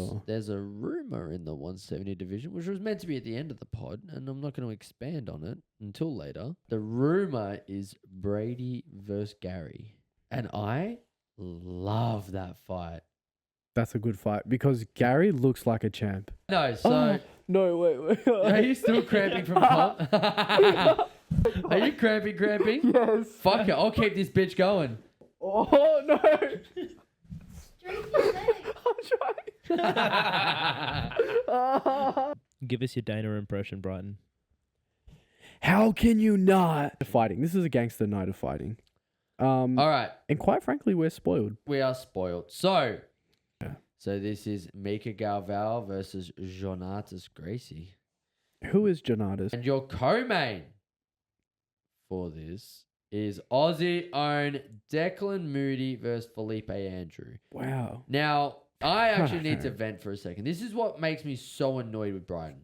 because there's a rumor in the 170 division, which was meant to be at the end of the pod, and I'm not going to expand on it until later. The rumor is Brady versus Gary, and I love that fight. That's a good fight because Gary looks like a champ. No, so No, wait. are you still cramping from comp? Are you cramping? Yes. Fuck it, I'll keep this bitch going. Oh no. I'm trying. Give us your Dana impression, Brighton. How can you not? Fighting. This is a gangster night of fighting. All right, And quite frankly, we're spoiled. we are spoiled. So this is Mika Galval versus Jonatas Gracie. Who is Jonatas? And your co-main for this is Aussie own Declan Moody versus Felipe Andrew. Wow. Now, I actually need to vent for a second. This is what makes me so annoyed with Brighton.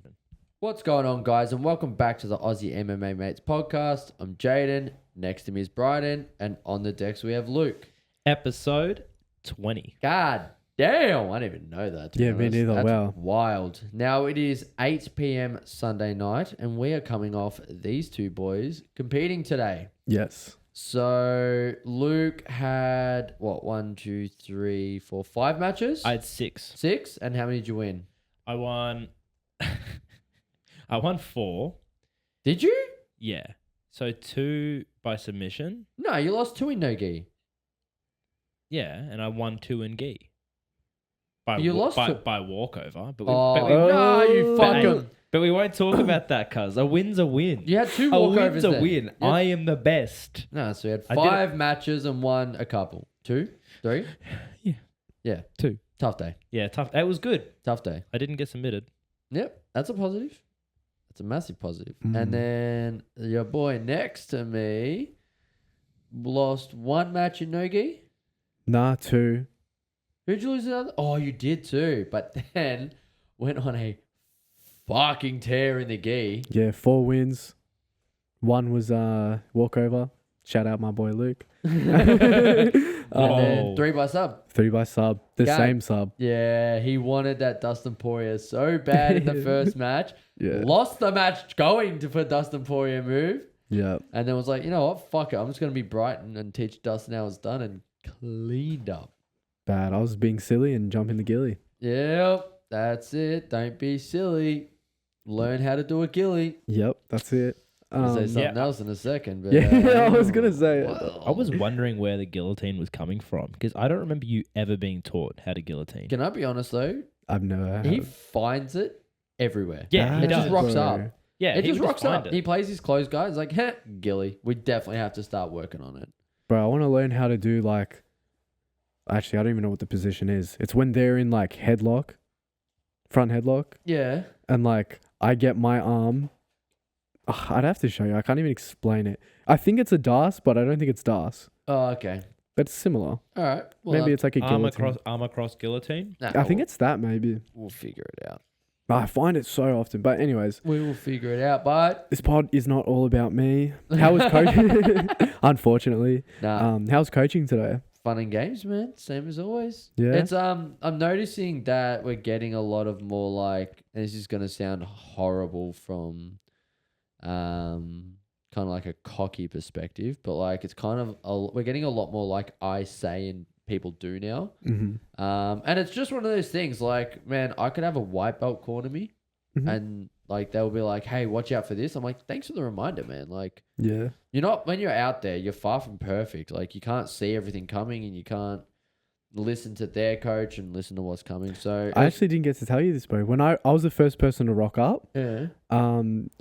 What's going on, guys? And welcome back to the Aussie MMA Mates podcast. I'm Jaden. Next to me is Brighton. And on the decks, we have Luke. Episode 20. God damn. I didn't even know that. to be Yeah, me honest. neither. That's Wow. wild. Now, it is 8 p.m. Sunday night. And we are coming off these two boys competing today. Yes. So, Luke had, what, 1, 2, 3, 4, 5 matches? I had 6. 6? And how many did you win? I won... I won 4. Did you? Yeah. So 2 by submission. No, you lost 2 in no-gi. Yeah. And I won 2 in gi. By You lost by, to- by walkover. But No, you fucking... but we won't talk about that, cuz. A win's a win. You had 2 A walkovers win's a then. win. Yeah. I am the best. No, so you had I did 5 matches and won a couple. 2? 3? Yeah. Yeah. 2. Tough day. Yeah, tough. It was good. Tough day. I didn't get submitted. Yep. That's a positive. That's a massive positive. Mm. And then your boy next to me lost 1 match in no-gi. Nah, 2. Who'd you lose the other? Oh, you did too. But then went on a fucking tear in the gi. Yeah, 4 wins. 1 was walkover. Shout out my boy Luke. And then Oh. 3 by sub. 3 by sub. The God. same sub. Yeah, he wanted that Dustin Poirier so bad in the first match. Yeah. Lost the match going for Dustin Poirier move. Yeah. And then was like, you know what? Fuck it. I'm just going to be Brighton and teach Dustin how it's done, and cleaned up. Bad. I was being silly and jumping the gilly. Yep. That's it. Don't be silly. Learn how to do a gilly. Yep, that's it. I'll say something yeah. else in a second. But, Yeah, I was gonna say it. well, I was wondering where the guillotine was coming from because I don't remember you ever being taught how to guillotine. Can I be honest though? I've never He had. finds it everywhere. Yeah, he it just does. rocks Bro. up. Yeah, It he just would rocks find up. it. He plays his closed guy. It's like, heh, gilly. We definitely have to start working on it. Bro, I want to learn how to do like. Actually, I don't even know what the position is. It's when they're in like headlock, front headlock, Yeah. and like I get my arm. Ugh, I'd have to show you. I can't even explain it. I think it's a DAS, but I don't think it's DAS. Oh, okay. But it's similar. All right. Well, Maybe it's like a guillotine. Arm across guillotine. nah, I think it's that maybe. we'll figure it out. I find it so often. But anyways, We will figure it out, but this pod is not all about me. How was coaching? Unfortunately. nah, How's coaching today? fun and games, man. Same as always. Yeah. It's I'm noticing that we're getting a lot of more like, and this is gonna sound horrible from kind of like a cocky perspective, but like it's kind of we're getting a lot more like I say and people do now. Mm-hmm. And it's just one of those things like, man, I could have a white belt corner me Mhm. and like they'll be like, hey, watch out for this. I'm like, thanks for the reminder, man. Like, Yeah. you're not, when you're out there, you're far from perfect. Like, you can't see everything coming and you can't listen to their coach and listen to what's coming. So, I actually didn't get to tell you this, bro. When I was the first person to rock up, yeah.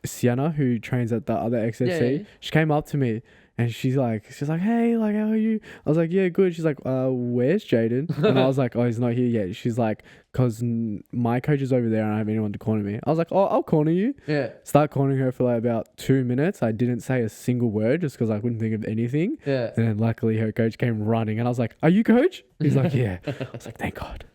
Sienna, who trains at the other XFC, Yeah. she came up to me and she's like, hey, like, how are you? I was like, yeah, good. She's like, where's Jaden? And I was like, oh, he's not here yet. She's like, because my coach is over there and I don't have anyone to corner me. I was like, oh, I'll corner you. Yeah. Start cornering her for like about 2 minutes. I didn't say a single word just because I couldn't think of anything. Yeah. And then luckily her coach came running and I was like, are you coach? He's like, yeah. I was like, thank God.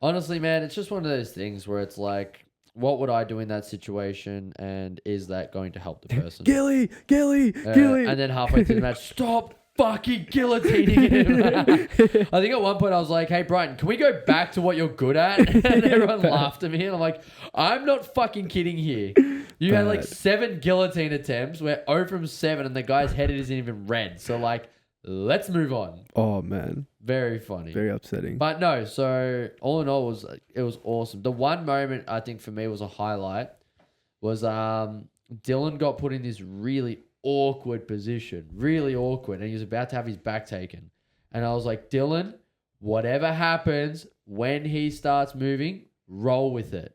Honestly, man, it's just one of those things where it's like, what would I do in that situation? And is that going to help the person? Gilly. And then halfway through the match, stop fucking guillotining him. I think at one point I was like, hey, Brighton, can we go back to what you're good at? And everyone laughed at me. And I'm like, I'm not fucking kidding here. You had like 7 guillotine attempts. We're 0 from 7 and the guy's head isn't even red. So like, let's move on. Oh man, Very funny. very upsetting. But no, so all in all, it was awesome. The one moment I think for me was a highlight was Dylan got put in this really awkward position, really awkward, and he was about to have his back taken. And I was like, Dylan, whatever happens when he starts moving, roll with it.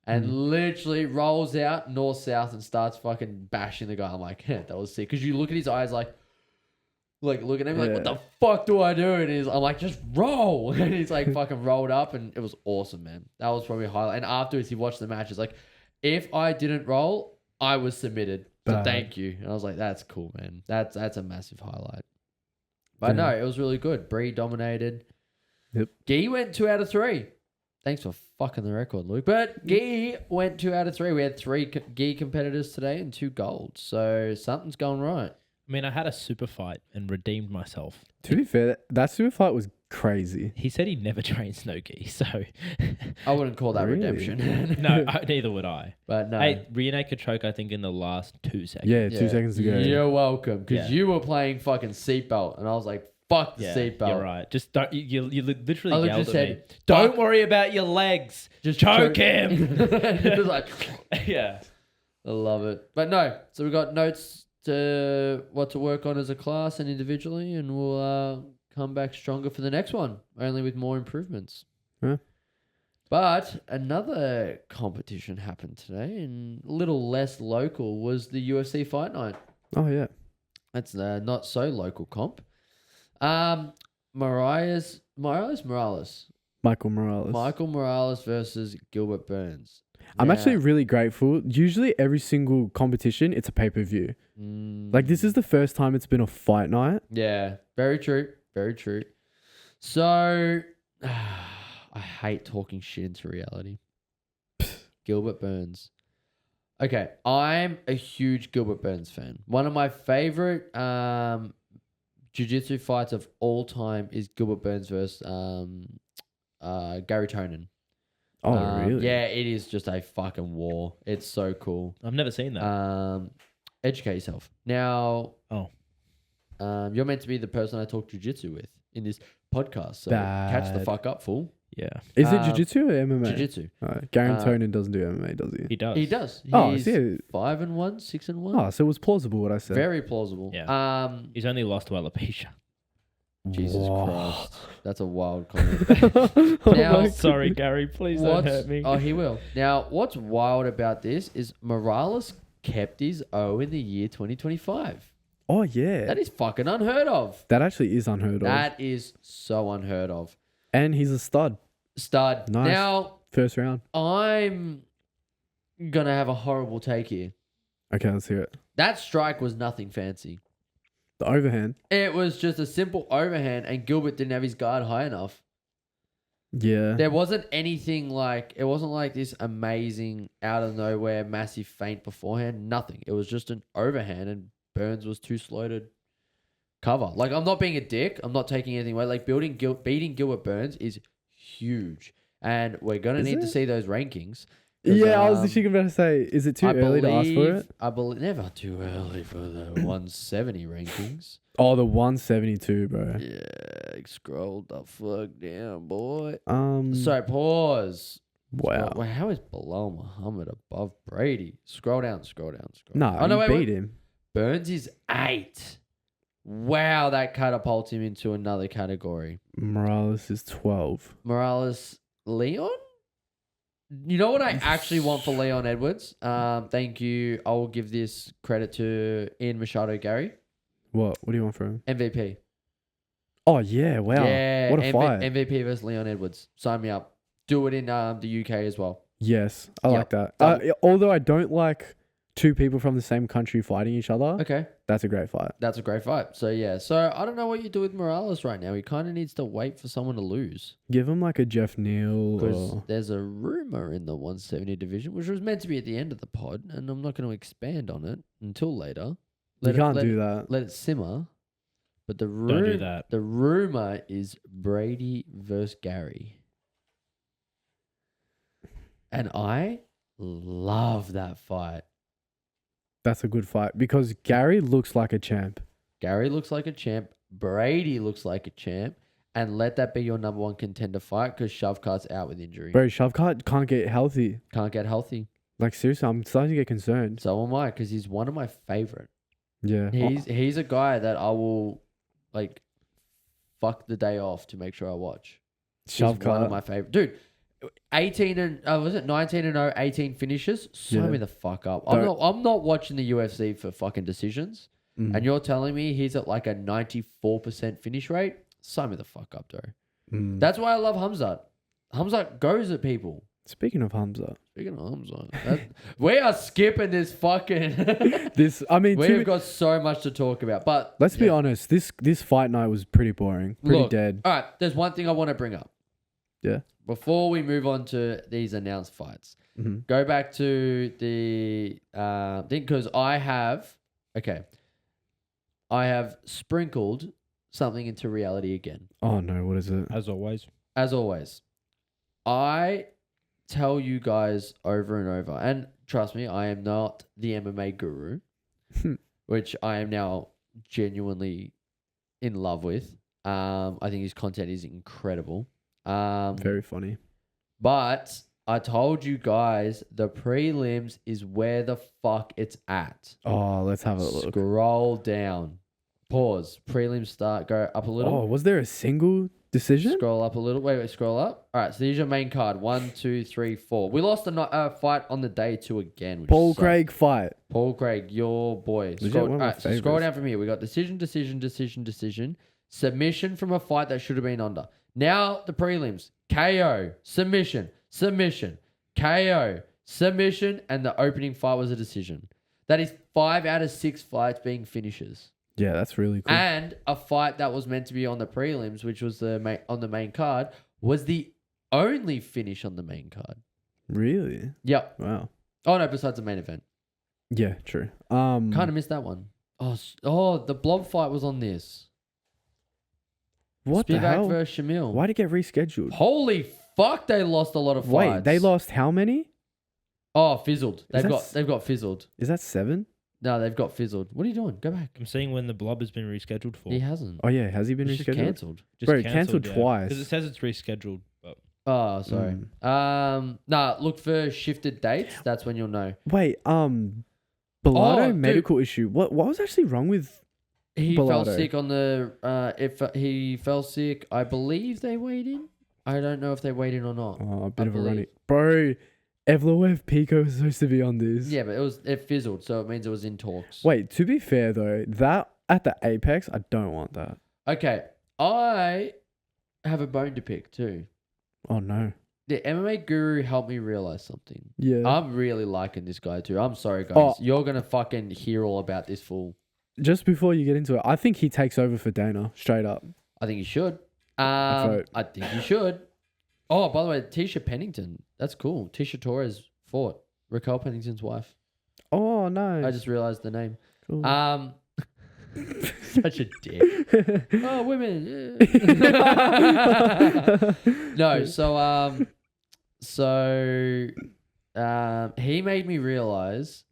And literally rolls out north-south and starts fucking bashing the guy. I'm like, that was sick. Because you look at his eyes like looking at him like, what the fuck do I do? And I'm like, just roll. And he's like fucking rolled up and it was awesome, man. That was probably a highlight. And afterwards he watched the match. It's like, if I didn't roll, I was submitted. So thank you. And I was like, that's cool, man. That's a massive highlight. But no, it was really good. Bree dominated. Yep. Gee went 2 out of 3. Thanks for fucking the record, Luke. But Gee went 2 out of 3. We had 3 Gee competitors today and 2 golds. So something's going right. I mean, I had a super fight and redeemed myself. To be fair, that super fight was crazy. He said he never trains no gi, so I wouldn't call that Really? redemption. no, neither would I. But no. Hey, rear naked choke, I think, in the last 2 seconds. Yeah, 2 seconds ago. You're welcome. Because Yeah. you were playing fucking seatbelt. And I was like, fuck the seatbelt. You're right. Just don't. You literally I yelled just at me. said, Don't worry about your legs. Just choke him. It was like, Yeah. I love it. But no. So we got notes to what to work on as a class and individually. And we'll come back stronger for the next one. Only with more improvements. Huh? But another competition happened today. And a little less local was the UFC Fight Night. Oh yeah. That's not so local comp. Morales. Michael Morales. Michael Morales versus Gilbert Burns. I'm Now- actually really grateful. Usually every single competition, it's a pay-per-view. Like this is the first time it's been a fight night. Yeah, very true. Very true. So, I hate talking shit into reality. Gilbert Burns. Okay, I'm a huge Gilbert Burns fan. One of my favorite jiu-jitsu fights of all time is Gilbert Burns versus Gary Tonin. Oh really? Yeah, it is just a fucking war. It's so cool. I've never seen that. Educate yourself. Now, Oh. you're meant to be the person I talk jiu-jitsu with in this podcast. So catch the Bad. fuck up, fool. Yeah. Is it jiu-jitsu or MMA? Jiu-jitsu. Gary Tonin doesn't do MMA, does he? He does. He does. Oh, He's see. 5-1, 6-1. Oh, so it was plausible what I said. Very plausible. Yeah. He's only lost to alopecia. Jesus Whoa. Christ. That's a wild comment. Oh Now- my Sorry, Gary. Please don't hurt me. Oh, he will. Now, what's wild about this is Morales kept his O in the year 2025. Oh yeah. That is fucking unheard of. That actually is unheard of. That is so unheard of. And he's a stud. Stud. Nice. Now, First round. I'm going to have a horrible take here. Okay, let's hear it. That strike was nothing fancy. The overhand. It was just a simple overhand, and Gilbert didn't have his guard high enough. Yeah. There wasn't anything like, it wasn't like this amazing, out of nowhere, massive feint beforehand. Nothing. It was just an overhand, and Burns was too slow to cover. Like, I'm not being a dick. I'm not taking anything away. Like, beating Gilbert Burns is huge. And we're going to Is need to it? see those rankings. 'Cause, Yeah, I was literally about to say, is it too early to ask for it? I believe never too early for the 170 rankings. Oh, the 172, bro. Yeah, scroll the fuck down, boy. Mm. So pause. Wow. Well, how is Bilal Muhammad above Brady? Scroll down. No, Oh, no, you wait. beat him. Burns is 8. Wow, that catapults him into another category. Morales is 12. Morales, Leon? You know what I actually want for Leon Edwards? Thank you. I will give this credit to Ian Machado Gary. What? What do you want from him? MVP. Oh, yeah. Wow. Yeah, What a fight. MVP versus Leon Edwards. Sign me up. Do it in the UK as well. Yes. I Yep. like that. Done. Although I don't like two people from the same country fighting each other, Okay. that's a great fight. That's a great fight. So, yeah. So, I don't know what you do with Morales right now. He kind of needs to wait for someone to lose. Give him like a Jeff Neal Because or... there's a rumor in the 170 division, which was meant to be at the end of the pod, and I'm not going to expand on it until later. You can't do that. Let it simmer. But the Don't do that. the rumor is Brady versus Gary. And I love that fight. That's a good fight because Gary looks like a champ. Gary looks like a champ. Brady looks like a champ. And let that be your number one contender fight because Shovkart's out with injury. Bro, Shavkat can't get healthy. Can't get healthy. Like, seriously, I'm starting to get concerned. So am I because he's one of my favorite. Yeah. He's a guy that I will like fuck the day off to make sure I watch. He's one of Shavkat. my favorite. Dude, 18 and was it 19 and 0, 18 finishes? Sign Yeah. me the fuck up. Don't- I'm not watching the UFC for fucking decisions. Mm. And you're telling me he's at like a 94% finish rate? Sign me the fuck up, though. Mm. That's why I love Hamzat. Hamzat goes at people. Speaking of Hamza, Speaking of Hamzat, we are skipping this fucking. We've got so much to talk about, but let's be honest. This fight night was pretty boring, pretty Look, dead. All right, there's one thing I want to bring up. Yeah. Before we move on to these announced fights, Mhm. go back to the thing because I have sprinkled something into reality again. Oh no, what is it? As always. As always, I tell you guys over and over, and trust me, I am not the MMA guru, which I am now genuinely in love with. I think his content is incredible. Very funny. But I told you guys the prelims is where the fuck it's at. Oh, let's have a look. Scroll down. Pause. Prelims start. Go up a little. Oh, was there a single decision? Scroll up a little. Wait, scroll up. All right, so here's your main card. 1, 2, 3, 4. We lost a fight on the day 2 again. Which Paul sucks. Craig fight. Paul Craig, your boy. Legit Scroll, one of my all right, so scroll favorites. down from here. We got decision. Submission from a fight that should have been under. Now the prelims. KO. Submission. KO. Submission. And the opening fight was a decision. That is 5 out of 6 fights being finishes. Yeah, that's really cool. And a fight that was meant to be on the prelims, which was on the main card, was the only finish on the main card. Really? Yep. Wow. Oh no, besides the main event. Yeah, true. Kind of missed that one. Oh, the blob fight was on this. What the Spivak hell? versus Shamil. Why'd it get rescheduled? Holy fuck! They lost a lot of fights. Wait, they lost how many? Oh, fizzled. Is They've got fizzled. Is that 7? No, they've got fizzled. What are you doing? Go back. I'm seeing when the blob has been rescheduled for. He hasn't. Oh yeah, has he been It's just rescheduled? cancelled. Bro, cancelled twice. Because it says it's rescheduled. But Oh, sorry. Nah, look for shifted dates. That's when you'll know. Wait, Bilardo Oh, medical issue. What was actually wrong with? He fell Bilardo. sick on the. If he fell sick, I believe they weighed in. I don't know if they weighed in or not. Oh, a bit of a believe. running. Bro, Evloev Pico was supposed to be on this. Yeah, but it fizzled, so it means it was in talks. Wait, to be fair though, that at the Apex, I don't want that. Okay, I have a bone to pick too. Oh no. The MMA guru helped me realize something. Yeah. I'm really liking this guy too. I'm sorry, guys. Oh. You're gonna fucking hear all about this fool. Just before you get into it, I think he takes over for Dana straight up. I think you should. vote. I think you should. Oh, by the way, Tisha Pennington. That's cool. Tisha Torres fought Raquel Pennington's wife. Oh no. I just realized the name. Cool. Such a dick. Oh, women. Yeah. No, he made me realize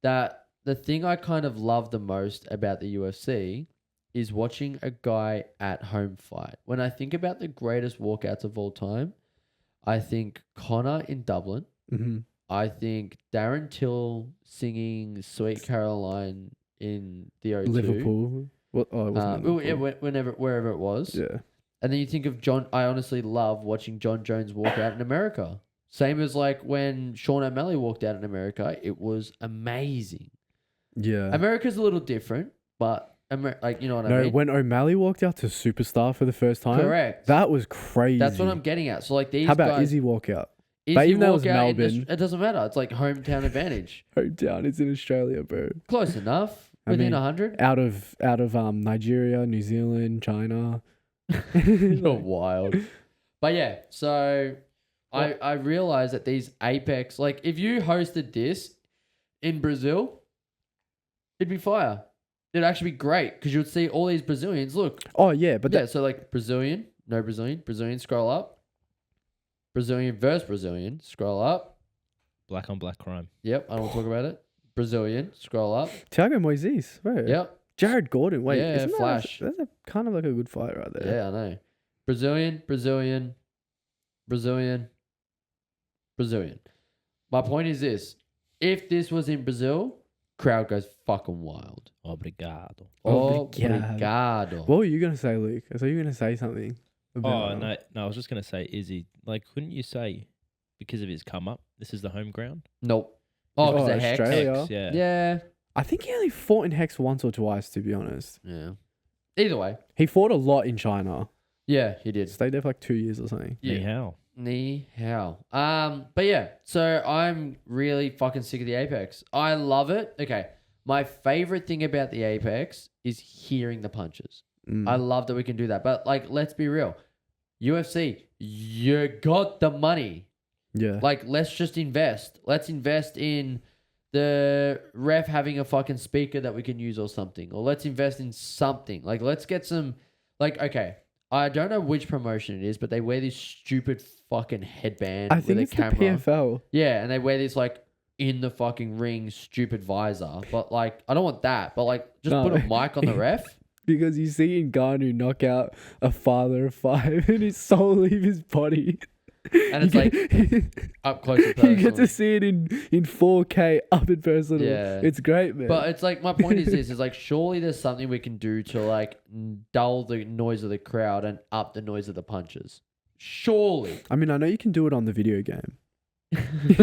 that the thing I kind of love the most about the UFC is watching a guy at home fight. When I think about the greatest walkouts of all time, I think Connor in Dublin. Mhm. I think Darren Till singing Sweet Caroline in the O2. Liverpool. What? Oh, it wasn't Liverpool. Wherever it was. Yeah. And then you think of John. I honestly love watching John Jones walk out in America. Same as like when Sean O'Malley walked out in America. It was amazing. Yeah. America's a little different, but like, you know what I No, mean? when O'Malley walked out to Superstar for the first time, Correct. that was crazy. That's what I'm getting at. So like these How about guys, Izzy walkout? Izzy But even though it was walk out in Melbourne. it doesn't matter. It's like hometown advantage. Hometown, it's in Australia, bro. Close enough. I Within mean, 100. Out of Nigeria, New Zealand, China. You're wild. But yeah, so I realized that these Apex, like if you hosted this in Brazil, it'd be fire. it'd actually be great because you would see all these Brazilians. Look, Oh yeah, but yeah. So like Brazilian, no Brazilian, Brazilian. Scroll up. Brazilian versus Brazilian. Scroll up. Black on black crime. Yep, I don't want to talk about it. Brazilian. Scroll up. Thiago Moises, bro. Yep. Jared Gordon. Wait, Yeah, isn't Flash. That's a kind of like a good fight right there. Yeah, I know. Brazilian, Brazilian, Brazilian, Brazilian. My point is this. If this was in Brazil, crowd goes fucking wild. Obrigado. Obrigado. What were you gonna say, Luke? So you were gonna say something? Oh, no, I was just going to say, Izzy, like, couldn't you say, because of his come up, this is the home ground? Nope. Oh, because of Hex. Australia. Hex, yeah. Yeah. I think he only fought in Hex once or twice, to be honest. Yeah. Either way. He fought a lot in China. Yeah, he did. Stayed there for like 2 years or something. Ni hao. Ni hao. But yeah, so I'm really fucking sick of the Apex. I love it. Okay. My favorite thing about the Apex is hearing the punches. I love that we can do that. But like, let's be real. UFC, you got the money. Yeah. Like, let's just invest. Let's invest in the ref having a fucking speaker that we can use or something. Or let's invest in something. Like, let's get some, like, okay. I don't know which promotion it is, but they wear this stupid fucking headband I think with it's a camera. the PFL. Yeah, and they wear this like in the fucking ring stupid visor. But like, I don't want that. But like, just No. put a mic on the ref. Because you see Ngannou knock out a father of 5 and his soul leave his body. And it's like up close and you personal. get to see it in 4K up and personal. Yeah. It's great, man. But it's like, my point is this, is like, surely there's something we can do to like dull the noise of the crowd and up the noise of the punches. Surely. I mean, I know you can do it on the video game. You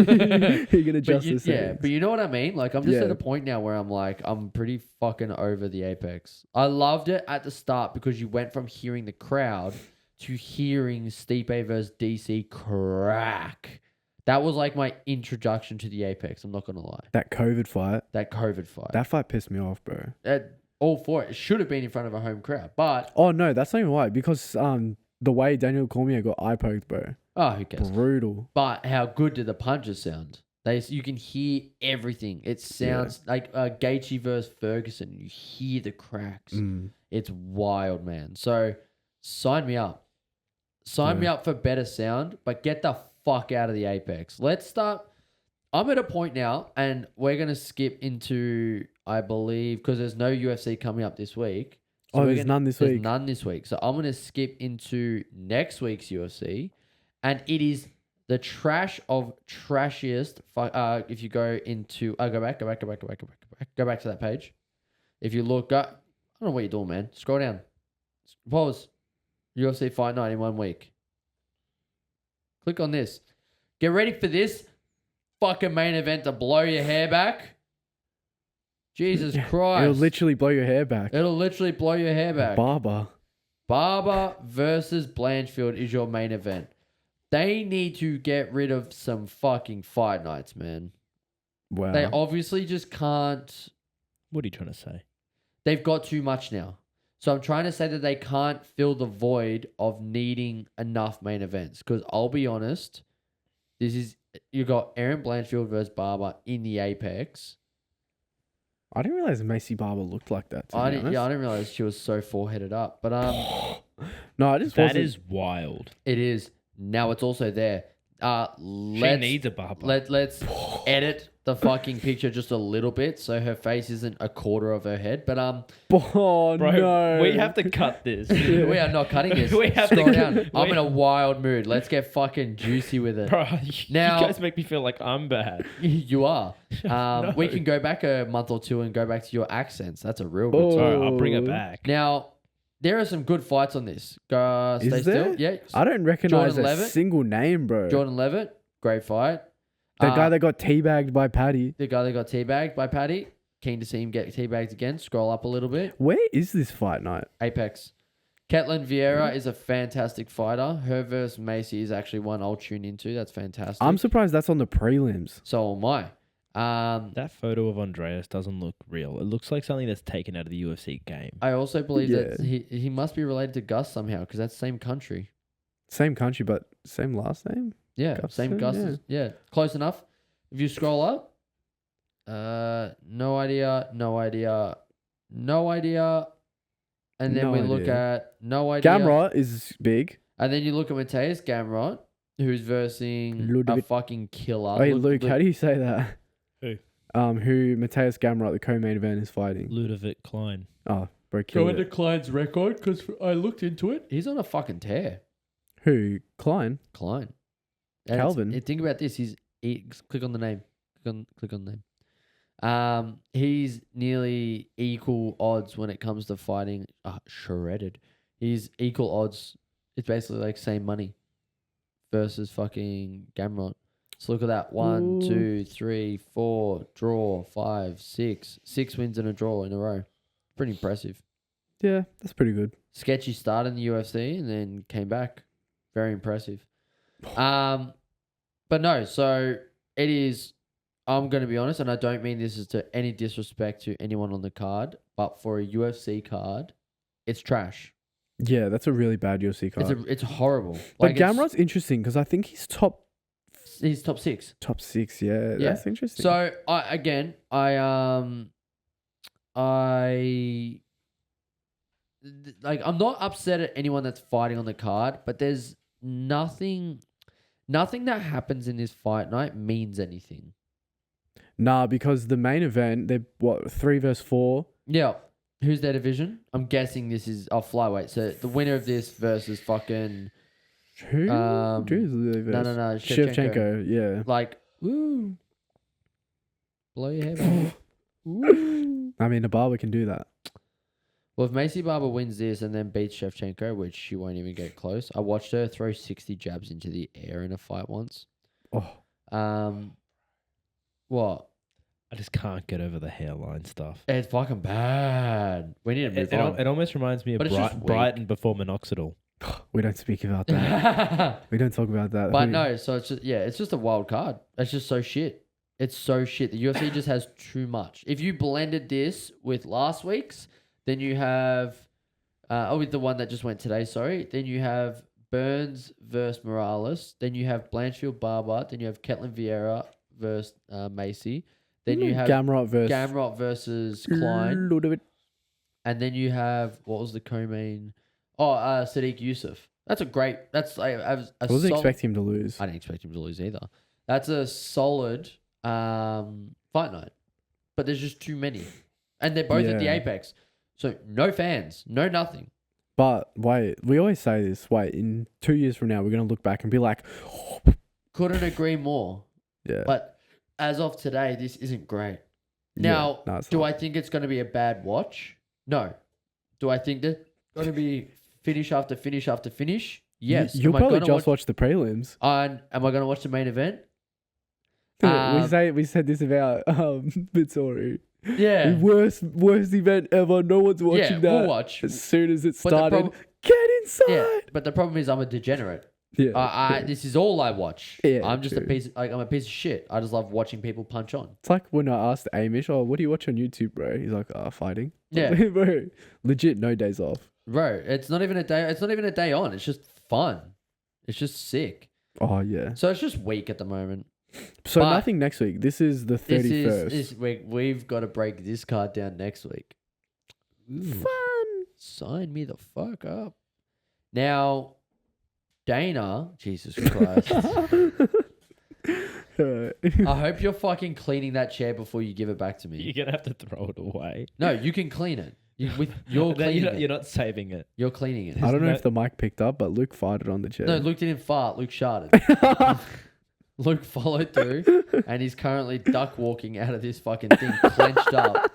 can adjust the settings. But you know what I mean? Like, I'm just Yeah. at a point now where I'm like, I'm pretty fucking over the Apex. I loved it at the start because you went from hearing the crowd to hearing Stipe versus DC crack. That was like my introduction to the Apex. I'm not going to lie. That COVID fight, That COVID fight. that fight pissed me off, bro. All for it. It should have been in front of a home crowd. But, Oh, no, that's not even why. Because the way Daniel Cormier got eye poked, bro. oh, who cares? Brutal. But how good did the punches sound? You can hear everything. It sounds like Gaethje versus Ferguson. You hear the cracks. It's wild, man. So sign me up. Sign me up for better sound, but get the fuck out of the Apex. Let's start. I'm at a point now, and we're going to skip into, I believe, because there's no UFC coming up this week. So There's none this week. There's none this week. So I'm going to skip into next week's UFC, and it is the trash of trashiest. If you go into, go back to that page. If you look, I don't know what you're doing, man. Scroll down. Pause. UFC Fight Night in 1 week. Click on this. Get ready for this fucking main event to blow your hair back. Jesus Christ. It'll literally blow your hair back. It'll literally blow your hair back. Barber. Versus Blanchfield is your main event. They need to get rid of some fucking fight nights, man. Wow. They obviously just can't. What are you trying to say? They've got too much now. So I'm trying to say that they can't fill the void of needing enough main events. Because I'll be honest, you got Aaron Blanchfield versus Barber in the Apex. I didn't realize Macy Barber looked like that. I didn't realize she was so foreheaded up. But no, I just That wasn't. is wild. it is. Now it's also there. She needs a barber. Let's edit the fucking picture just a little bit so her face isn't a quarter of her head. But Oh, Bro, no. we have to cut this. we are not cutting this. We have to Scroll cut- down. I'm in a wild mood. Let's get fucking juicy with it. Bro, Now- you guys make me feel like I'm bad. You are. No. We can go back a month or two and go back to your accents. That's a real good Oh. time. All right, I'll bring it back. Now, there are some good fights on this. Stay Is still. there? Yeah. I don't recognize Jordan a Levitt? single name, bro. Jordan Levitt, great fight. The guy that got teabagged by Paddy. The guy that got teabagged by Paddy. Keen to see him get teabagged again. Scroll up a little bit. Where is this fight night? Apex. Ketlin Vieira is a fantastic fighter. Her versus Macy is actually one I'll tune into. That's fantastic. I'm surprised that's on the prelims. So am I. That photo of Andreas doesn't look real. It looks like something that's taken out of the UFC game. I also believe that Yeah. he must be related to Gus somehow because that's the same country. Same country, but same last name? Yeah, same Gus. Guston, Yeah, close enough. If you scroll up, no idea, no idea. And then No we look idea. at no idea. Gamrot is big. And then you look at Mateus Gamrot, who's versing a Ludovic- fucking killer. Wait, Luke, how do you say that? Who? Who Mateus Gamrot, the co-main event, is fighting. Ludovic Klein. Oh, bro, kill it. Klein's record because I looked into it. He's on a fucking tear. Who? Klein? Klein. Calvin? Think about this. Click on the name. Click on the name. He's nearly equal odds when it comes to fighting. Shredded. He's equal odds. It's basically like same money versus fucking Gamrot. So look at that. 1, Ooh. 2, 3, 4, draw, 5, 6. 6 wins and a draw in a row. Pretty impressive. Yeah, that's pretty good. Sketchy start in the UFC and then came back. Very impressive. But no, so it is. I'm going to be honest, and I don't mean this is to any disrespect to anyone on the card, but for a UFC card, it's trash. Yeah, that's a really bad UFC card. It's horrible. But Like, Gamrot's interesting because I think he's top he's top 6. 6. Yeah, Yeah. that's interesting. So I'm not upset at anyone that's fighting on the card, but there's nothing that happens in this fight night means anything. Nah, because the main event, they're 3 versus 4. Yeah. Who's their division? I'm guessing this is flyweight. So the winner of this versus fucking Who? no, Shevchenko. Shevchenko. Yeah. Like, woo. Blow your hair back. Woo. I mean, a barber can do that. Well, if Macy Barber wins this and then beats Shevchenko, which she won't even get close. I watched her throw 60 jabs into the air in a fight once. Oh, What? I just can't get over the hairline stuff. It's fucking bad. We need to move on. It almost reminds me of But it's just weak. Brighton before minoxidil. we don't speak about that. We don't talk about that. But no, so it's just a wild card. It's just so shit. It's so shit. The UFC just has too much. If you blended this with last week's, then you have, with the one that just went today, sorry. Then you have Burns versus Morales. Then you have Blanchfield Barber. Then you have Ketlin Vieira versus Macy. Then you have Gamrot versus Klein. Ludovic. And then you have, what was the co-main? Sadiq Yusuf. That's a great, that's I wasn't expecting him to lose. I didn't expect him to lose either. That's a solid fight night. But there's just too many. And they're both at the Apex. So no fans, no nothing. But wait, we always say this. Wait, in 2 years from now, we're going to look back and be like, Couldn't agree more. yeah. But as of today, this isn't great. Now, Yeah, no, it's do not. I think it's going to be a bad watch? No. Do I think that going to be finish after finish after finish? Yes. You'll Am I probably gonna just watch the prelims. And am I going to watch the main event? Um, we said this about Mitsuru. Yeah. Worst event ever. No one's watching that. We'll watch. As soon as it But the started, prob- get inside. Yeah, but the problem is I'm a degenerate. Yeah. This is all I watch. Yeah, I'm just true. I'm a piece of shit. I just love watching people punch on. It's like when I asked Amish, "Oh, what do you watch on YouTube, bro?" He's like, fighting." Yeah. Bro, legit, no days off. Bro, it's not even a day. It's not even a day on. It's just fun. It's just sick. Oh yeah. So it's just weak at the moment. So But nothing next week. This is the 31st. This week. We've got to break this card down next week. Ooh, Fun. sign me the fuck up. Now, Dana, Jesus Christ. I hope you're fucking cleaning that chair before you give it back to me. You're gonna have to throw it away. No, you can clean it. You're No, cleaning it. you're not saving it. You're cleaning it. I don't know no- if the mic picked up, but Luke farted on the chair. No, Luke didn't fart. Luke sharted. Luke followed through, and he's currently duck walking out of this fucking thing, clenched up.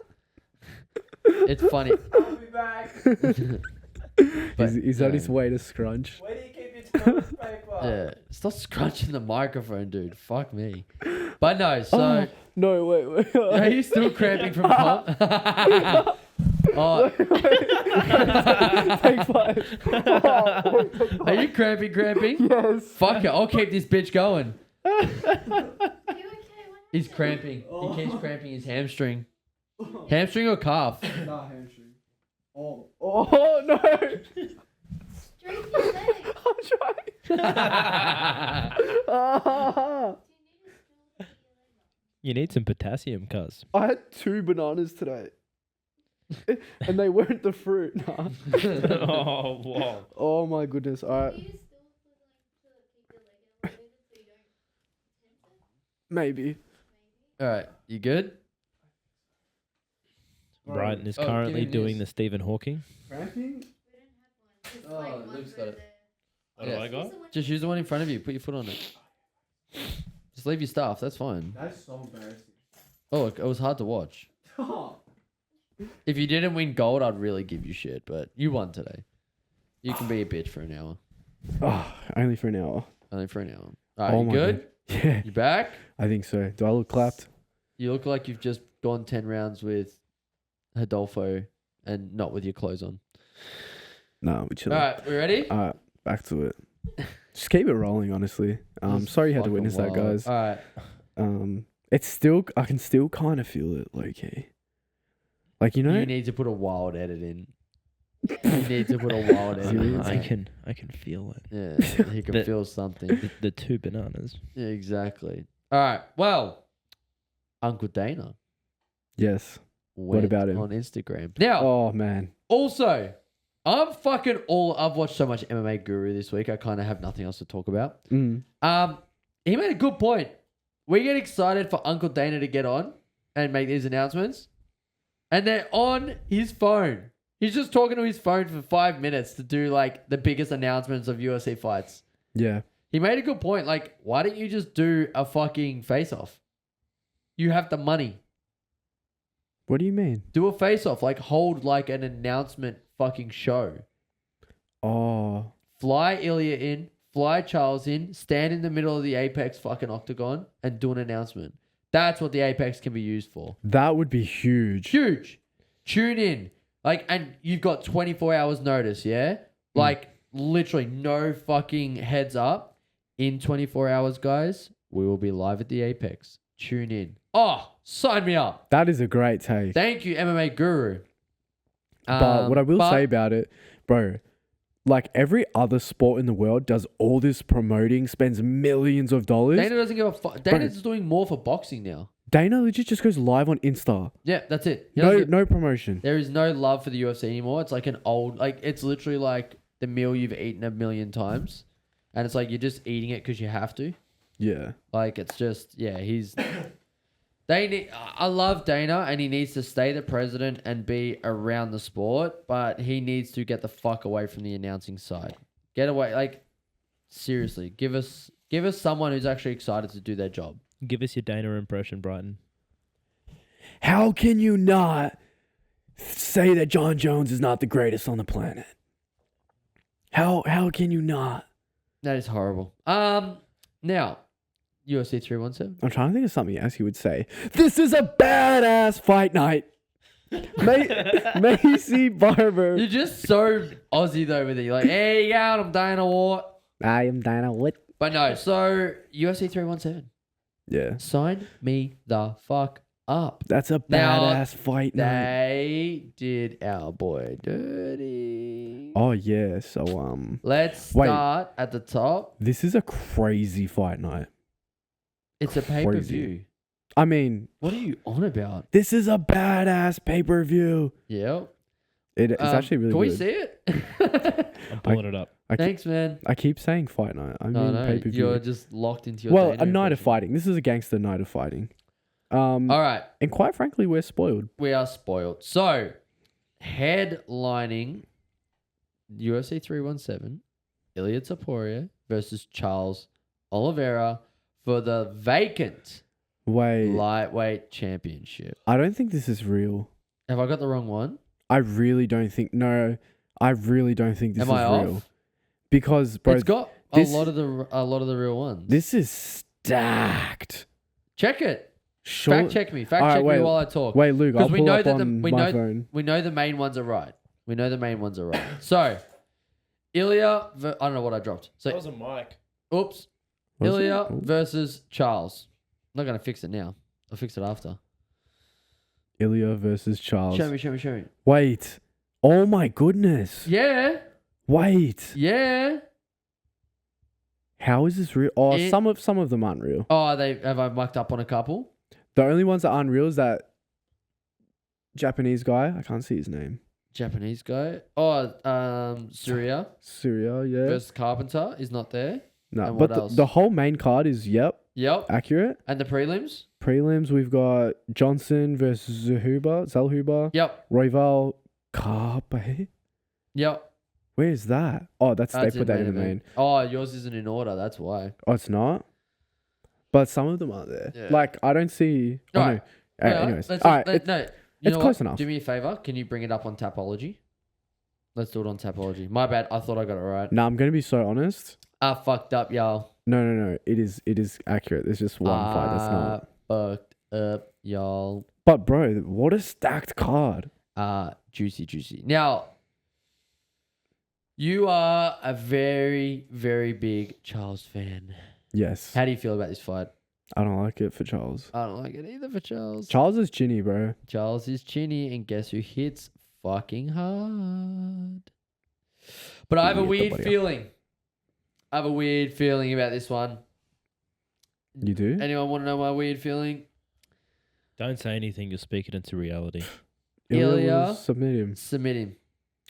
It's funny. I'll be back. But, he's on his way to scrunch. Where do you keep your toilet paper? Yeah, stop scrunching the microphone, dude. Fuck me. But no, so Oh, no, wait. are you still cramping from pop? Oh, Take 5. are you cramping? Yes. Fuck it, I'll keep this bitch going. You okay? He's cramping. He keeps cramping his hamstring. Hamstring or calf? Nah, hamstring. Oh no. Straight your leg. I'm trying. You need some potassium, cuz. I had 2 bananas today. and they weren't the fruit. Nah. Oh, wow. Oh my goodness. All right. You still put, like, to keep your leg elevated so you don't tense it? Maybe. All right, you good? Brighton is Oh, give currently him doing this. the Stephen Hawking. Cramping? We don't have one. It's Oh, like one Luke's got row it. there. What do Yeah. I Use got? the one Just use the one in front of you. Put your foot on it. Just leave your stuff. That's fine. That's so embarrassing. Oh, look, it was hard to watch. If you didn't win gold, I'd really give you shit. But you won today. You can be a bitch for an hour. Oh, only for an hour. Only for an hour. All right, Oh you my good? Yeah, You back? I think so. Do I look clapped? You look like you've just gone 10 rounds with Adolfo and not with your clothes on. Nah, we All chilling. right, we ready? Back to it. Just keep it rolling, honestly. This is Sorry you had to fucking witness that, wild. guys. All right. It's still, I can still kind of feel it, low key. Like, you know, You need to put a wild edit in. You need to put a wild edit in. Seriously? I can feel it. Yeah, he can The- feel something. The two bananas. Yeah, exactly. All right. Well, Uncle Dana. yes. Went about him? on Instagram? Now, Oh man, also, I've watched so much MMA Guru this week. I kind of have nothing else to talk about. He made a good point. We get excited for Uncle Dana to get on and make these announcements, and they're on his phone. He's just talking to his phone for 5 minutes to do like the biggest announcements of UFC fights. yeah. He made a good point. Like, why don't you just do a fucking face-off? You have the money. What do you mean? Do a face-off. Like, hold like an announcement fucking show. Oh, Fly Ilya in, fly Charles in, stand in the middle of the Apex fucking octagon and do an announcement. That's what the Apex can be used for. that would be huge. Huge. Tune in. Like, and you've got 24 hours notice, yeah? Like, literally no fucking heads up. In 24 hours, guys, we will be live at the Apex. Tune in. Oh, sign me up. That is a great take. Thank you, MMA Guru. But what I will but say about it, bro, like every other sport in the world does all this promoting, spends millions of dollars. Dana doesn't give a fuck. Dana's doing more for boxing now. Dana legit just goes live on Insta. Yeah, that's it. He doesn't No, give- no promotion. There is no love for the UFC anymore. It's like an old, like it's literally like the meal you've eaten a million times, and it's like you're just eating it because you have to. Yeah. Like it's just he's. I love Dana, and he needs to stay the president and be around the sport, but he needs to get the fuck away from the announcing side. Get away, like seriously. Give us someone who's actually excited to do their job. Give us your Dana impression, Brighton. How can you not say that John Jones is not the greatest on the planet? How can you not? That is horrible. Now, UFC 317. I'm trying to think of something else you would say. This is a badass fight night. Macy Barber. You're just so Aussie though with it. You're like, hey, yeah, I'm Dana White. I am Dana White. But no, so UFC 317. Yeah. Sign me the fuck up. That's a Now, badass fight night. They did our boy dirty. Oh yeah. So Let's Wait. start at the top. this is a crazy fight night. It's a Crazy. pay-per-view. I mean, What are you on about? this is a badass pay-per-view. Yeah. It's actually really Can good. we see it? I'm pulling it up. Thanks, man. I keep saying fight night. I mean No, pay-per-view. you're just locked into your Well, Dana a night of impression. fighting. This is a gangster night of fighting. All right. And quite frankly, we're spoiled. We are spoiled. So, headlining UFC 317, Ilya Topuria versus Charles Oliveira for the vacant Wait, lightweight championship. I don't think this is real. Have I got the wrong one? I really don't think. No, I really don't think this Am is I real. off? Because, bro, It's got this- a lot of the real ones. this is stacked. Check it. Sure. Fact check me. Fact All right, check me wait. while I talk. Wait, Luke, I'll Because we pull know up that on we my know phone. we know the main ones are right. We know the main ones are right. So, Ilya, I don't know what I dropped. So, was a mic. oops. Was it? Ilya Oh. versus Charles. I'm not gonna fix it now. I'll fix it after. Ilya versus Charles. Show me. Wait. Oh my goodness. Yeah, Wait. yeah. How is this real? Oh, It- some of them aren't real. Oh, have I mucked up on a couple? The only ones that aren't real is that Japanese guy. I can't see his name. Japanese guy. Oh, Surya Syria, yeah. versus Carpenter is not there. No, and but what else? the whole main card is Yep. accurate. And the prelims? Prelims, we've got Johnson versus Zellhuber. Yep. Royval Carpe. Yep. Where's that? Oh, they That's put that in the event. main. Oh, yours isn't in order. That's why. Oh, it's not. But some of them are there. Yeah. Like I don't see. Oh, no. Alright. Anyways, let's all right. no. You it's know close what? enough. Do me a favor. Can you bring it up on Tapology? Let's do it on Tapology. My bad. I thought I got it right. No, I'm gonna be so honest. I fucked up, y'all. No. It is accurate. There's just one fight that's not. Fucked up, y'all. But bro, what a stacked card. Juicy. Now, you are a very, very big Charles fan. Yes. How do you feel about this fight? I don't like it for Charles. I don't like it either for Charles. Charles is chinny, bro. Charles is chinny, and guess who hits fucking hard? But I have a Get the weird body up. feeling. I have a weird feeling about this one. You do? Anyone want to know my weird feeling? Don't say anything. You'll speak it into reality. Ilya. will submit him. Submit him.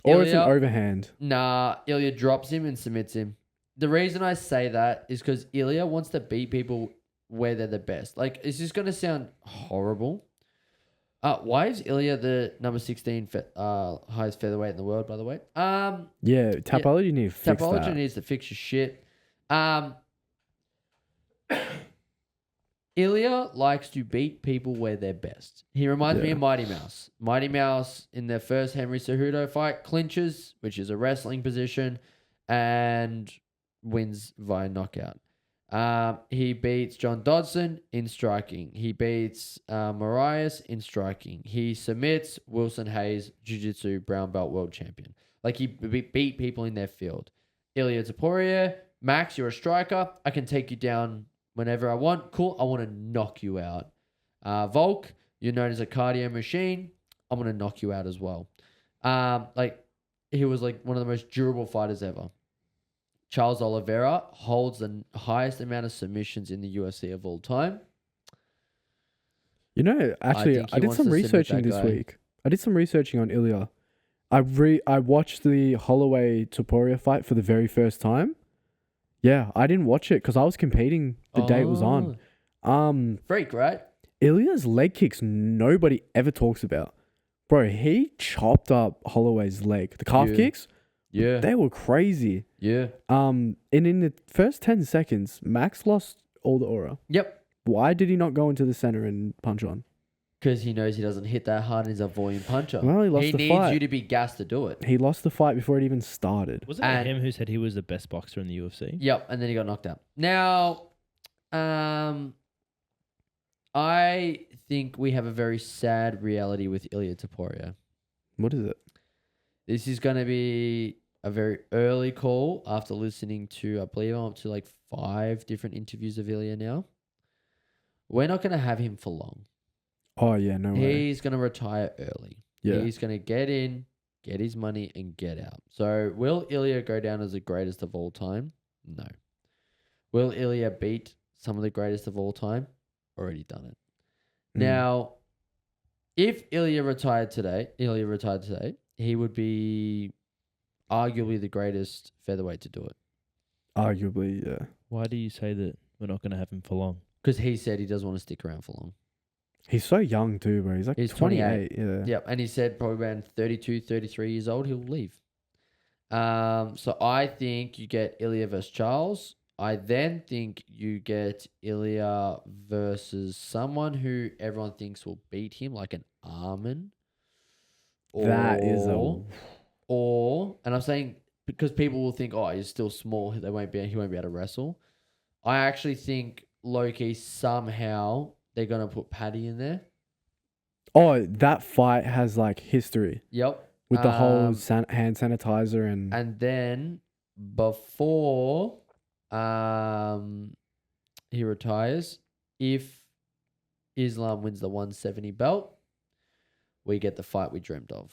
Or it's an Ilya- overhand. Nah, Ilya drops him and submits him. The reason I say that is because Ilya wants to beat people where they're the best. Like, it's just going to sound horrible. Why is Ilya the number 16 highest featherweight in the world, by the way? Yeah, Tapology need to fix Tapology that. needs to fix your shit. Ilya likes to beat people where they're best. He reminds me Yeah. of Mighty Mouse. Mighty Mouse in their first Henry Cejudo fight clinches, which is a wrestling position, and wins via knockout. He beats John Dodson in striking. He beats Marias in striking. He submits Wilson Hayes, Jiu-Jitsu brown belt world champion. Like he beat people in their field. Ilya Topuria, Max, you're a striker. I can take you down whenever I want. Cool. I want to knock you out. Volk, you're known as a cardio machine. I'm going to knock you out as well. Like he was like one of the most durable fighters ever. Charles Oliveira holds the highest amount of submissions in the UFC of all time. You know, actually, think he I did wants some to submit researching that this guy. week. I did some researching on Ilya. I watched the Holloway Topuria fight for the very first time. Yeah, I didn't watch it because I was competing the day it was on. Freak, right? Ilya's leg kicks nobody ever talks about. Bro, he chopped up Holloway's leg. The calf Yeah. kicks, Yeah. they were crazy. Yeah. And in the first 10 seconds, Max lost all the aura. Yep. Why did he not go into the center and punch on? Because he knows he doesn't hit that hard and he's a volume puncher. Well, he lost the needs fight. you to be gassed to do it. He lost the fight before it even started. Wasn't And- it him who said he was the best boxer in the UFC? Yep. And then he got knocked out. Now, I think we have a very sad reality with Ilya Topuria. What is it? This is going to be a very early call after listening to, I believe I'm up to like 5 different interviews of Ilya now. We're not going to have him for long. Oh, yeah, no way. He's going to retire early. Yeah. He's going to get in, get his money, and get out. So, will Ilya go down as the greatest of all time? No. Will Ilya beat some of the greatest of all time? Already done it. Mm. Now, if Ilya retired today, he would be arguably the greatest featherweight to do it. Arguably, yeah. Why do you say that we're not going to have him for long? Because he said he doesn't want to stick around for long. He's so young too, bro. He's like He's 28. Yeah. Yep. And he said probably around 32, 33 years old, he'll leave. So I think you get Ilya versus Charles. I then think you get Ilya versus someone who everyone thinks will beat him, like an Armin. That is a... And I'm saying because people will think, oh, he's still small, he won't be able to wrestle. I actually think low-key somehow they're gonna put Paddy in there. Oh, that fight has like history Yep. with the whole hand sanitizer And then before he retires, if Islam wins the 170 belt, we get the fight we dreamt of.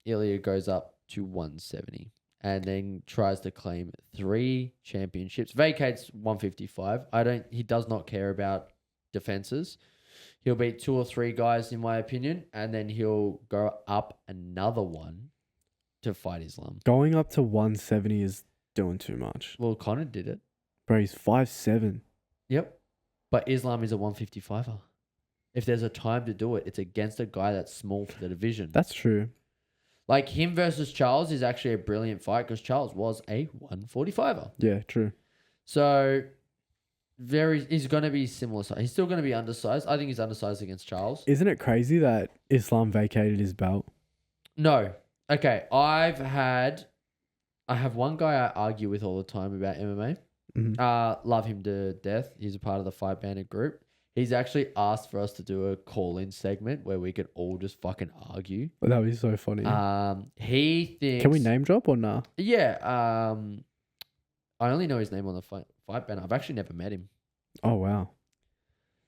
Ilya goes up to 170 and then tries to claim 3 championships. Vacates 155. He does not care about defenses. He'll beat 2 or 3 guys, in my opinion, and then he'll go up another one to fight Islam. Going up to 170 is doing too much. Well, Conor did it. Bro, he's 5'7". Yep. But Islam is a 155er. If there's a time to do it, it's against a guy that's small for the division. That's true. Like him versus Charles is actually a brilliant fight because Charles was a 145er. Yeah, true. So he's going to be similar size. He's still going to be undersized. I think he's undersized against Charles. Isn't it crazy that Islam vacated his belt? No. Okay. I have one guy I argue with all the time about MMA. Mhm. Love him to death. He's a part of the Fight Bandit group. He's actually asked for us to do a call-in segment where we could all just fucking argue. Oh, that would be so funny. He thinks... Can we name drop or nah? Yeah. I only know his name on the Fight Bandit. I've actually never met him. Oh, wow.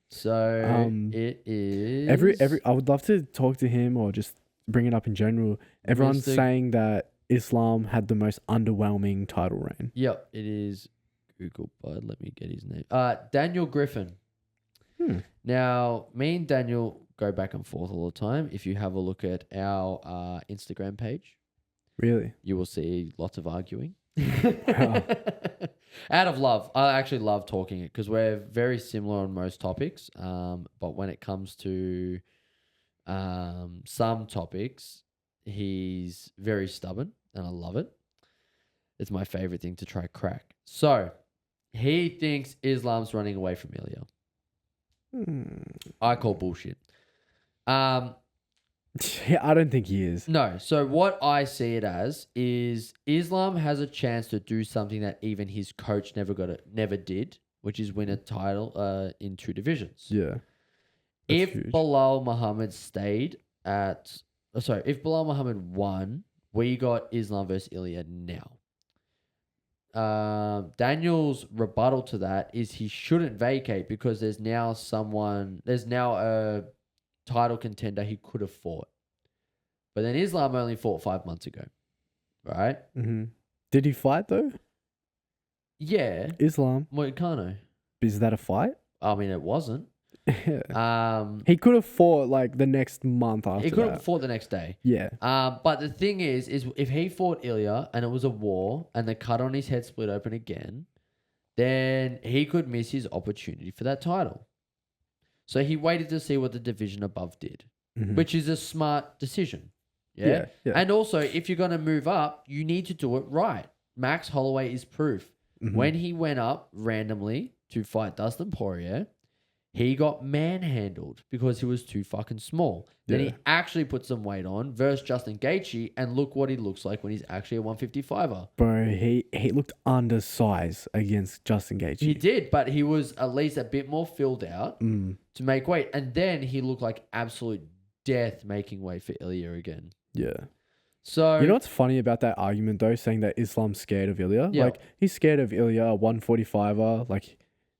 So it is... I would love to talk to him or just bring it up in general. Everyone's Mystic. saying that Islam had the most underwhelming title reign. Yep, it is Google Bud. Let me get his name. Daniel Griffin. Now, me and Daniel go back and forth all the time. If you have a look at our Instagram page, Really? you will see lots of arguing. Wow. Out of love. I actually love talking it because we're very similar on most topics. But when it comes to some topics, he's very stubborn and I love it. It's my favorite thing to try crack. So he thinks Islam's running away from Ilya. I call bullshit. Yeah, I don't think he is. No. So what I see it as is Islam has a chance to do something that even his coach never did, which is win a title in 2 divisions. Yeah. If huge. Bilal Muhammad if Bilal Muhammad won, we got Islam versus Ilya now. Daniel's rebuttal to that is he shouldn't vacate because there's now a title contender he could have fought. But then Islam only fought 5 months ago. Right? Mm-hmm. Did he fight though? Yeah. Islam. Moicano. Is that a fight? I mean, it wasn't. Yeah. He could have fought like the next month after He could that. have fought the next day. Yeah. But the thing is if he fought Ilya and it was a war and the cut on his head split open again, then he could miss his opportunity for that title. So he waited to see what the division above did, Mhm. which is a smart decision. Yeah? Yeah. And also, if you're going to move up, you need to do it right. Max Holloway is proof. Mhm. When he went up randomly to fight Dustin Poirier, he got manhandled because he was too fucking small. Then Yeah. he actually put some weight on versus Justin Gaethje, and look what he looks like when he's actually a 155er. Bro, he looked undersized against Justin Gaethje. He did, but he was at least a bit more filled out Mm. to make weight. And then he looked like absolute death making way for Ilya again. Yeah. So You know what's funny about that argument though, saying that Islam's scared of Ilya? Yeah. Like he's scared of Ilya, a 145er. Like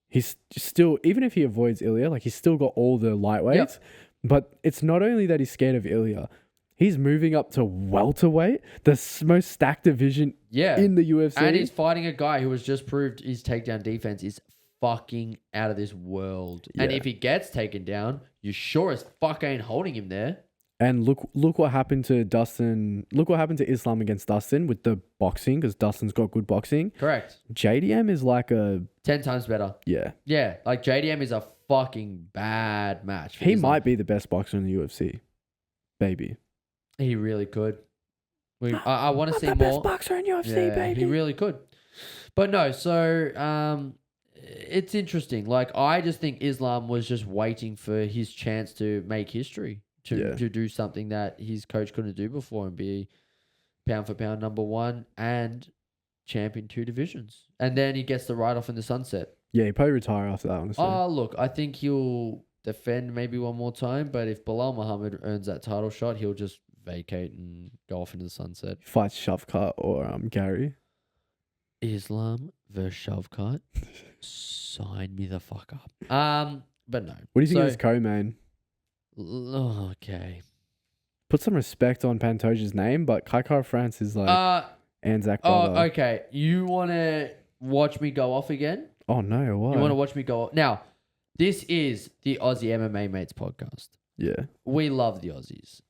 he's still, even if he avoids Ilya, like he's still got all the lightweights. Yep. But it's not only that he's scared of Ilya, he's moving up to welterweight, the most stacked division yeah, in the UFC. and he's fighting a guy who has just proved his takedown defense is fucking out of this world. And Yeah. if he gets taken down, you sure as fuck ain't holding him there. And look what happened to Dustin. Look what happened to Islam against Dustin with the boxing, because Dustin's got good boxing. Correct. JDM is like 10 times better. yeah. Yeah, like JDM is a fucking bad match. for He Islam. might be the best boxer in the UFC. Baby. He really could. I want to see the more. best boxer in UFC, Yeah, baby. he really could. But no, so it's interesting. Like I just think Islam was just waiting for his chance to make history, to do something that his coach couldn't do before and be pound for pound number 1 and champion 2 divisions. And then he gets the ride off in the sunset. Yeah, he probably retire after that, honestly. Oh, look, I think he'll defend maybe one more time, but if Bilal Muhammad earns that title shot, he'll just vacate and go off into the sunset. Fights Shavkat or Gary. Islam versus Shavkat. Sign me the fuck up. But no. What do you think of his So- co-main? Okay. Put some respect on Pantoja's name, but Kaikara France is like Anzac brother. Oh, okay. You want to watch me go off again? Oh no, what? You want to watch me go off? Now, This is the Aussie MMA Mates podcast. Yeah. We love the Aussies.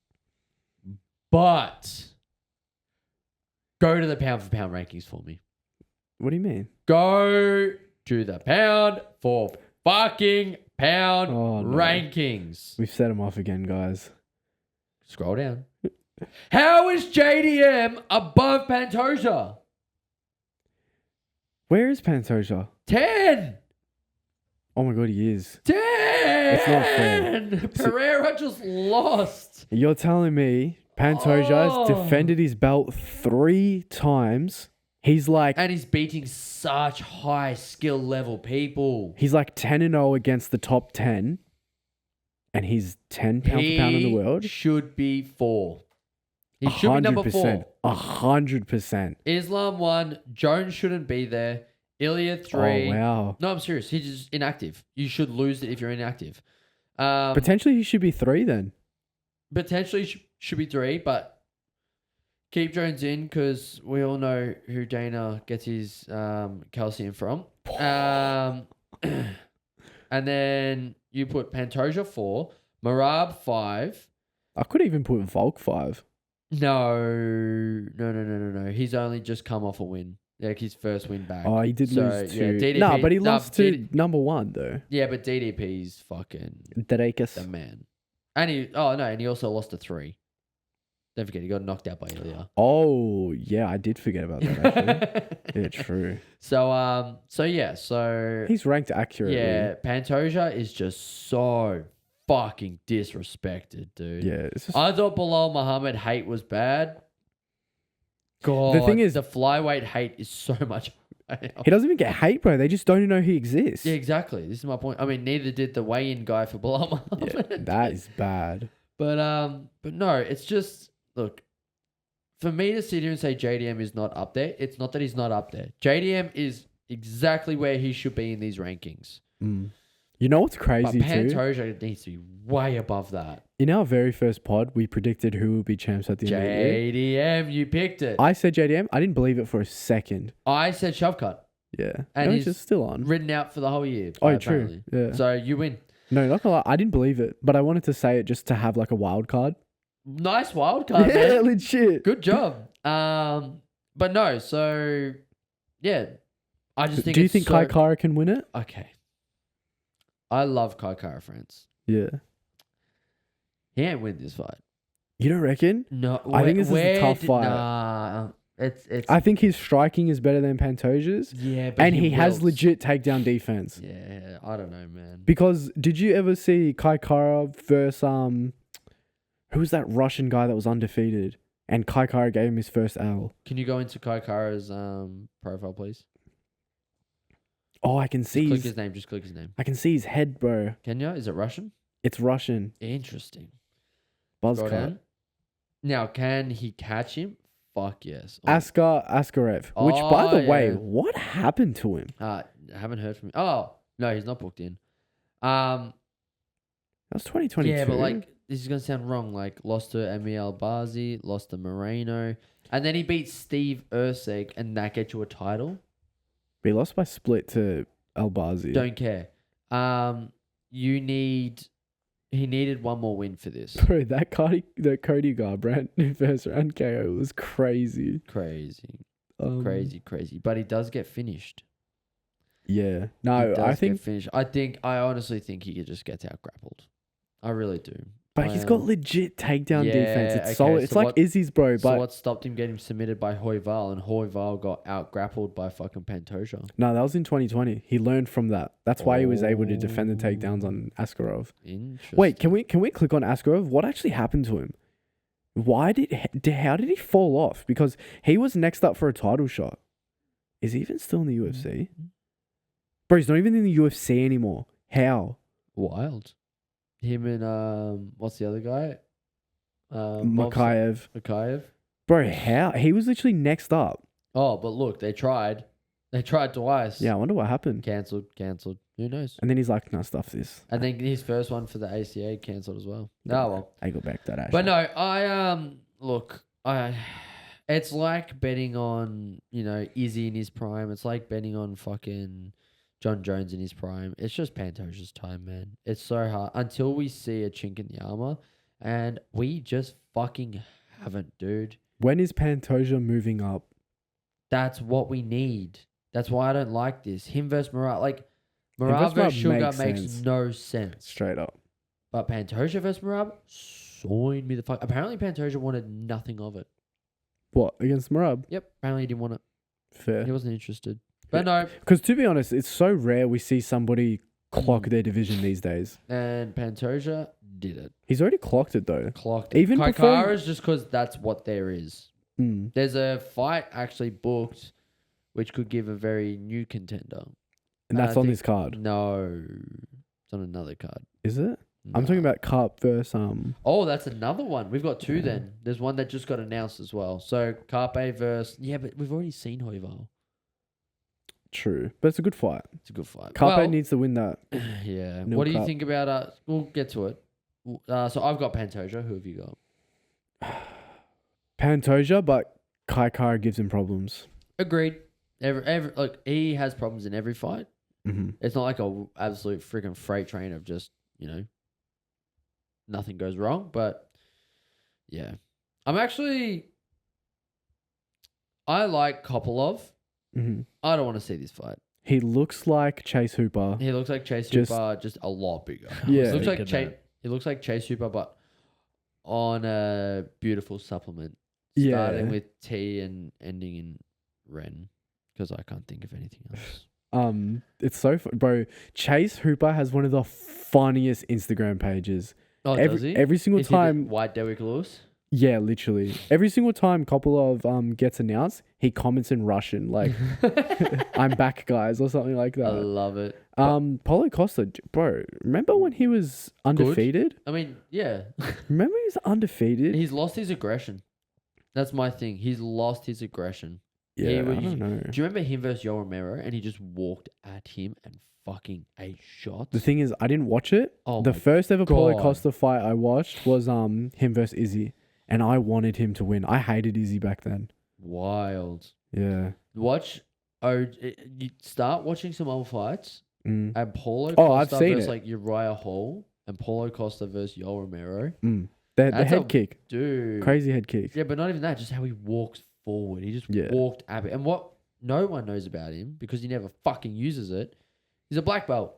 But go to the pound for pound rankings for me. What do you mean? Go to the pound for fucking pound Oh, no. rankings. We've set him off again, guys. Scroll down. How is JDM above Pantoja? Where is Pantoja? 10. Oh my god, he is. 10. It's not fair. Pereira just lost. You're telling me Pantoja Oh. has defended his belt 3 times. He's like And he's beating such high skill level people. he's like 10-0 against the top 10. And he's 10 pound for pound in the world. Should be 4. He should be number 4. 100%. Islam 1. Jones shouldn't be there. Ilya 3. Oh wow. No, I'm serious. He's just inactive. You should lose it if you're inactive. Potentially he should be 3 then. Potentially should be 3, but keep Jones in because we all know who Dana gets his calcium from. And then you put Pantoja 4, Marab 5. I could even put Volk 5. No. He's only just come off a win. Like his first win back. Oh, he did So, lose to. yeah, DDP No, but he no, lost to DD number 1 though. Yeah, but DDP's fucking the Derekas. man. And he also lost to 3. Don't forget, he got knocked out by Ilya. Oh, yeah, I did forget about that actually. Yeah, true. So He's ranked accurately. yeah, Pantoja is just so fucking disrespected, dude. Yeah, it's just, I thought Bilal Muhammad hate was bad. God, thing is- the flyweight hate is so much. he doesn't even get hate, bro. They just don't even know he exists. Yeah, exactly. This is my point. I mean, neither did the weigh-in guy for Bilal Muhammad. Yeah, that is bad. But no, it's just look. For me to sit here and say JDM is not up there, it's not that he's not up there. JDM is exactly where he should be in these rankings. Mm. You know what's But crazy too? Pantoja needs to be way above that. In our very first pod, we predicted who would be champs at the end of the year. JDM, you picked it. I said JDM. I didn't believe it for a second. I said Shovcut, Yeah, And no, he's it's just still on. written out for the whole year. Oh, apparently. true. Yeah. So you win. No, not gonna lie. I didn't believe it, but I wanted to say it just to have like a wild card. Nice wild card, Yeah, man. legit. Good job. But no, so yeah, I just think. Do you it's think so, Kai Kara can win it? Okay. I love Kai Kara France. Yeah. He ain't win this fight. You don't reckon? No, I think this is a tough fight. Nah, it's. I think his striking is better than Pantoja's, yeah, but and he has wilts. legit takedown defense. Yeah, I don't know, man. Because did you ever see Kai Kara versus who was that Russian guy that was undefeated? And Kai Kara gave him his first L. Can you go into Kai Kara's profile, please? Oh, I can see Click his, his name. Just click his name. I can see his head, bro. Can you? Is it Russian? It's Russian. Interesting. Buzz Scroll cut. down. Now, can he catch him? Fuck yes. Askarev. Which, by Oh, the way, yeah. what happened to him? I haven't heard from him. Oh no, he's not booked in. That was 2022. Yeah, but like this is gonna sound wrong. Like lost to Emil Bazi, lost to Moreno, and then he beat Steve Ursig, and that gets you a title. he lost by split to Albazi. Don't care. He needed one more win for this. Bro, that Cody Garbrandt first round KO was crazy. Crazy. Crazy. But he does get finished. Yeah. He No, does I get think, finished. I honestly think he just gets out grappled. I really do. but he's got legit takedown Yeah, defense. It's okay, solid. It's so like what- Izzy's, bro. So But what stopped him getting submitted by Hoival, and Hoival got out grappled by fucking Pantoja? no, that was in 2020. He learned from that. That's why he was able to defend the takedowns on Askarov. Interesting. Wait, can we click on Askarov? What actually happened to him? How did he fall off? Because he was next up for a title shot. Is he even still in the UFC? Bro, he's not even in the UFC anymore. How? Wild. Him and what's the other guy? Makayev. Makayev. Bro, how? He was literally next up. Oh, but look, they tried. They tried twice. Yeah, I wonder what happened. Cancelled. Who knows? And then he's like, no, stuff this. And then his first one for the ACA cancelled as well. Oh well. I go back to that. But no, it's like betting on, Izzy in his prime. It's like betting on fucking John Jones in his prime. It's just Pantoja's time, man. It's so hard until we see a chink in the armor, and we just fucking haven't, dude. When is Pantoja moving up? That's what we need. That's why I don't like this. Him versus Murad. Like, Him Murad versus Murad versus Sugar makes makes sense. no sense. Straight up. But Pantoja versus Murad, sign me the fuck. Apparently, Pantoja wanted nothing of it. What, against Marab? Yep. Apparently, he didn't want it. He Fair. wasn't interested. But no. Because to be honest, it's so rare we see somebody clock their division these days. And Pantoja did it. He's already clocked it though. Clocked Even it. before- Kaikara is just because that's what there is. Mm. There's a fight actually booked, which could give a very new contender. And that's I on think- this card. No. It's on another card. Is it? I'm talking Nah. about Carp versus Oh, that's another one. We've got two then. There's one that just got announced as well. So Carpe versus... Yeah, but we've already seen Hoival. True. But it's a good fight. It's a good fight. Carpe Well, needs to win that. yeah. Nil What do you Cup. think about... we'll get to it. So I've got Pantoja. Who have you got? Pantoja, but Kaikara gives him problems. Agreed. Look, he has problems in every fight. Mm-hmm. It's not like a absolute freaking freight train of just, nothing goes wrong. But yeah, I like Kopolov. Mm-hmm. I don't want to see this fight. He looks like Chase Hooper. He looks like Chase Just- Hooper, just a lot bigger. Yeah. He looks like Thinking that. He looks like Chase Hooper, but on a beautiful supplement. Yeah. Starting with T and ending in Ren, because I can't think of anything else. It's so bro. Chase Hooper has one of the funniest Instagram pages. Oh, does he? Every single Is he the time, White Derrick Lewis? yeah, literally. Every single time Kopolov gets announced, he comments in Russian like "I'm back, guys" or something like I that. love it. Paulo Costa, bro. Remember when he was undefeated? I mean, yeah. Remember he was undefeated? He's lost his aggression. That's my thing. He's lost his aggression. Yeah, he I was- don't know. Do you remember him versus Yoel Romero and he just walked at him and fucking ate shots? The thing is, I didn't watch it. Oh The my first ever Paulo God. Costa fight I watched was him versus Izzy, and I wanted him to win. I hated Izzy back then. Wild. Yeah. You start watching some old fights Mm. and Paulo Oh, I've Costa seen versus it. like Uriah Hall and Paulo Costa versus Yoel Romero. Mm. The That's head a- kick, Dude. crazy head kick. Yeah, but not even that, just how he walks forward. He just Yeah. walked at it. And what no one knows about him, because he never fucking uses it, he's a black belt.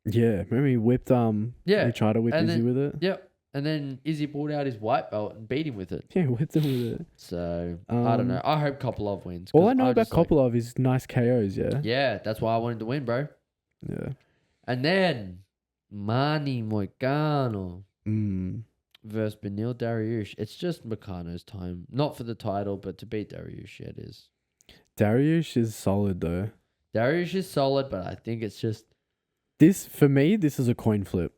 Yeah, remember he whipped Yeah, he tried to whip and Izzy then- with it. Yep. And then Izzy pulled out his white belt and beat him with it. Yeah, whipped him with it. So I don't know. I hope Kopolov wins. All 'cause I know about just like- Kopolov is nice KOs. Yeah. Yeah, that's why I wanted to win, bro. Yeah. And then Manny Moicano Mm. versus Benil Dariush. It's just Moicano's time. Not for the title, but to beat Dariush, yeah, it is. Dariush is solid though. Dariush is solid, but I think it's just For me, this is a coin flip.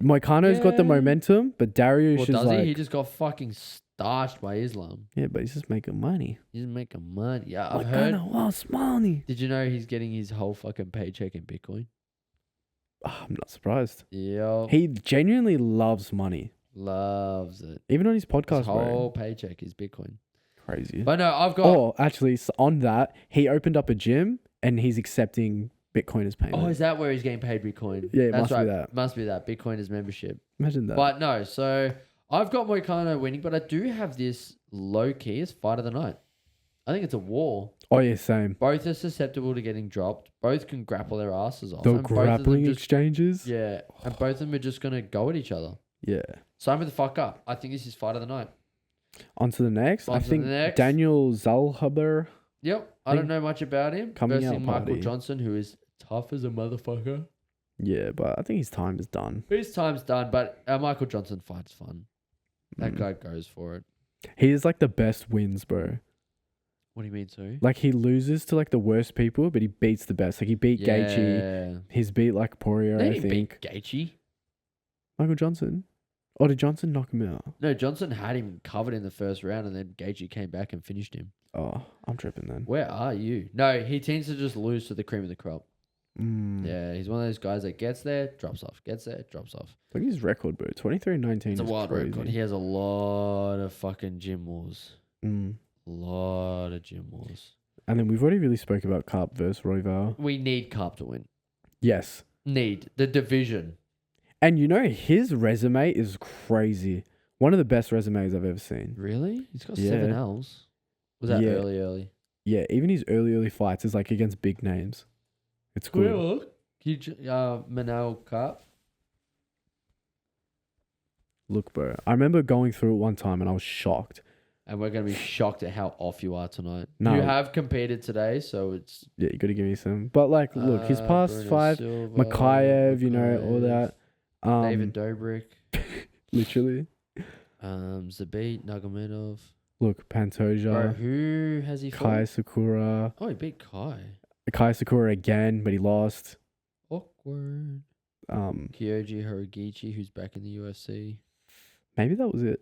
Moicano's got the Yeah. momentum, but Dariush well, is does like, he? He just got fucking starched by Islam. yeah, but he's just making money. He's making money. Yeah, I've heard. Moicano wants money. Did you know he's getting his whole fucking paycheck in Bitcoin? Oh, I'm not surprised. Yo, He genuinely loves money. loves it. Even on his His podcast, whole bro. paycheck is Bitcoin. Crazy. But no, I've got. Oh, actually, on that, he opened up a gym and he's accepting Bitcoin as payment. Oh, is that where he's getting paid Bitcoin? Yeah, it That's must be right. that. Must be that. Bitcoin is membership. Imagine that. But no, so I've got Moicano winning, but I do have this low key as fight of the night. I think it's a war. Oh, yeah, same. Both are susceptible to getting dropped. Both can grapple their asses off. The and both of them grappling just- exchanges. Yeah, and both of them are just gonna go at each other. Yeah. Sign me the fuck up. I think this is fight of the night. On to the next. On I to the think next. Daniel Zalhaber. Yep, I don't know much about him. Coming Versus out Michael party. Johnson, who is tough as a motherfucker. Yeah, but I think his time is done. His time's done, but a Michael Johnson fight's fun. That Mm. guy goes for it. He is like the best wins, bro. What do you mean, sorry? Like he loses to like the worst people, but he beats the best. Like he beat Gaethje. Yeah. He's beat like Poirier, They I didn't think. beat Gaethje. Michael Johnson. Or did Johnson knock him out? No, Johnson had him covered in the first round, and then Gaethje came back and finished him. Oh, I'm tripping then. Where are you? No, he tends to just lose to the cream of the crop. Mm. Yeah, he's one of those guys that gets there, drops off, gets there, drops off. Look at his record, bro. 23-19. It's a is wild crazy. record. He has a lot of fucking gym wars. Mm. A lot of gym wars. And then we've already really spoke about Carp versus Royval. We need Carp to win. Yes. Need the division. And you know, his resume is crazy. One of the best resumes I've ever seen. Really? He's got Yeah. 7 L's. Was that Yeah. early? Yeah, even his early fights is like against big names. It's good. Manel Carp. Look, bro. I remember going through it one time and I was shocked. And we're going to be shocked at how off you are tonight. No. You have competed today, so it's... Yeah, you got to give me some. But like, look, his past Bruno 5, Silva, Makayev, you know, all Makayev, that. David Dobrik. Literally. Zabit Nurmagomedov. Look, Bro, Pantoja, who has he Kai fought? Sakura. Oh, he beat Kai. Kai Sakura again, but he lost. Awkward. Kyoji Horiguchi, who's back in the UFC. Maybe that was it.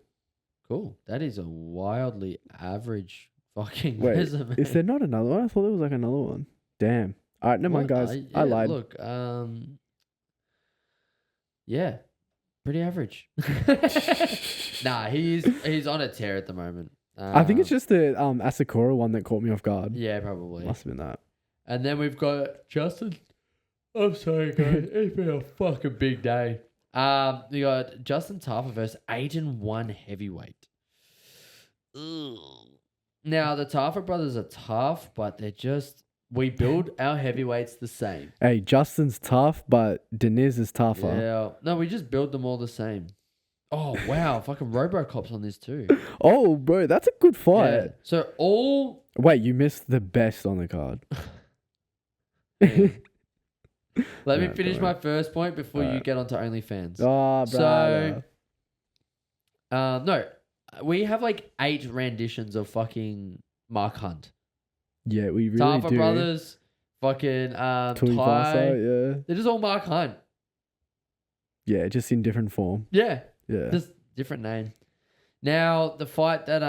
Cool. That is a wildly average fucking Wait, resume. is there not another one? I thought there was like another one. Damn. All right, never mind, What? guys. Yeah, I lied. Look, yeah, pretty average. Nah, he's on a tear at the moment. I think it's just the Asakura one that caught me off guard. Yeah, probably. Must have been that. And then we've got Justin. I'm sorry, guys. It's been a fucking big day. We got Justin Taffa versus 8-1 heavyweight. Ugh. Now, the Taffa brothers are tough, but they're just... We build our heavyweights the same. Hey, Justin's tough, but Deniz is tougher. Yeah. No, we just build them all the same. Oh, wow. Fucking Robocop's on this too. Oh, bro, that's a good fight. Yeah. So all... Wait, you missed the best on the card. Let me No, finish don't my worry. first point before you Alright. get onto OnlyFans. Oh, So, brother. no, we have like 8 renditions of fucking Mark Hunt. Yeah, we really Taffa do. brothers, fucking Ty. Tuivasa, yeah. They're just all Mark Hunt. Yeah, just in different form. Yeah, Yeah. just different name. Now, the fight that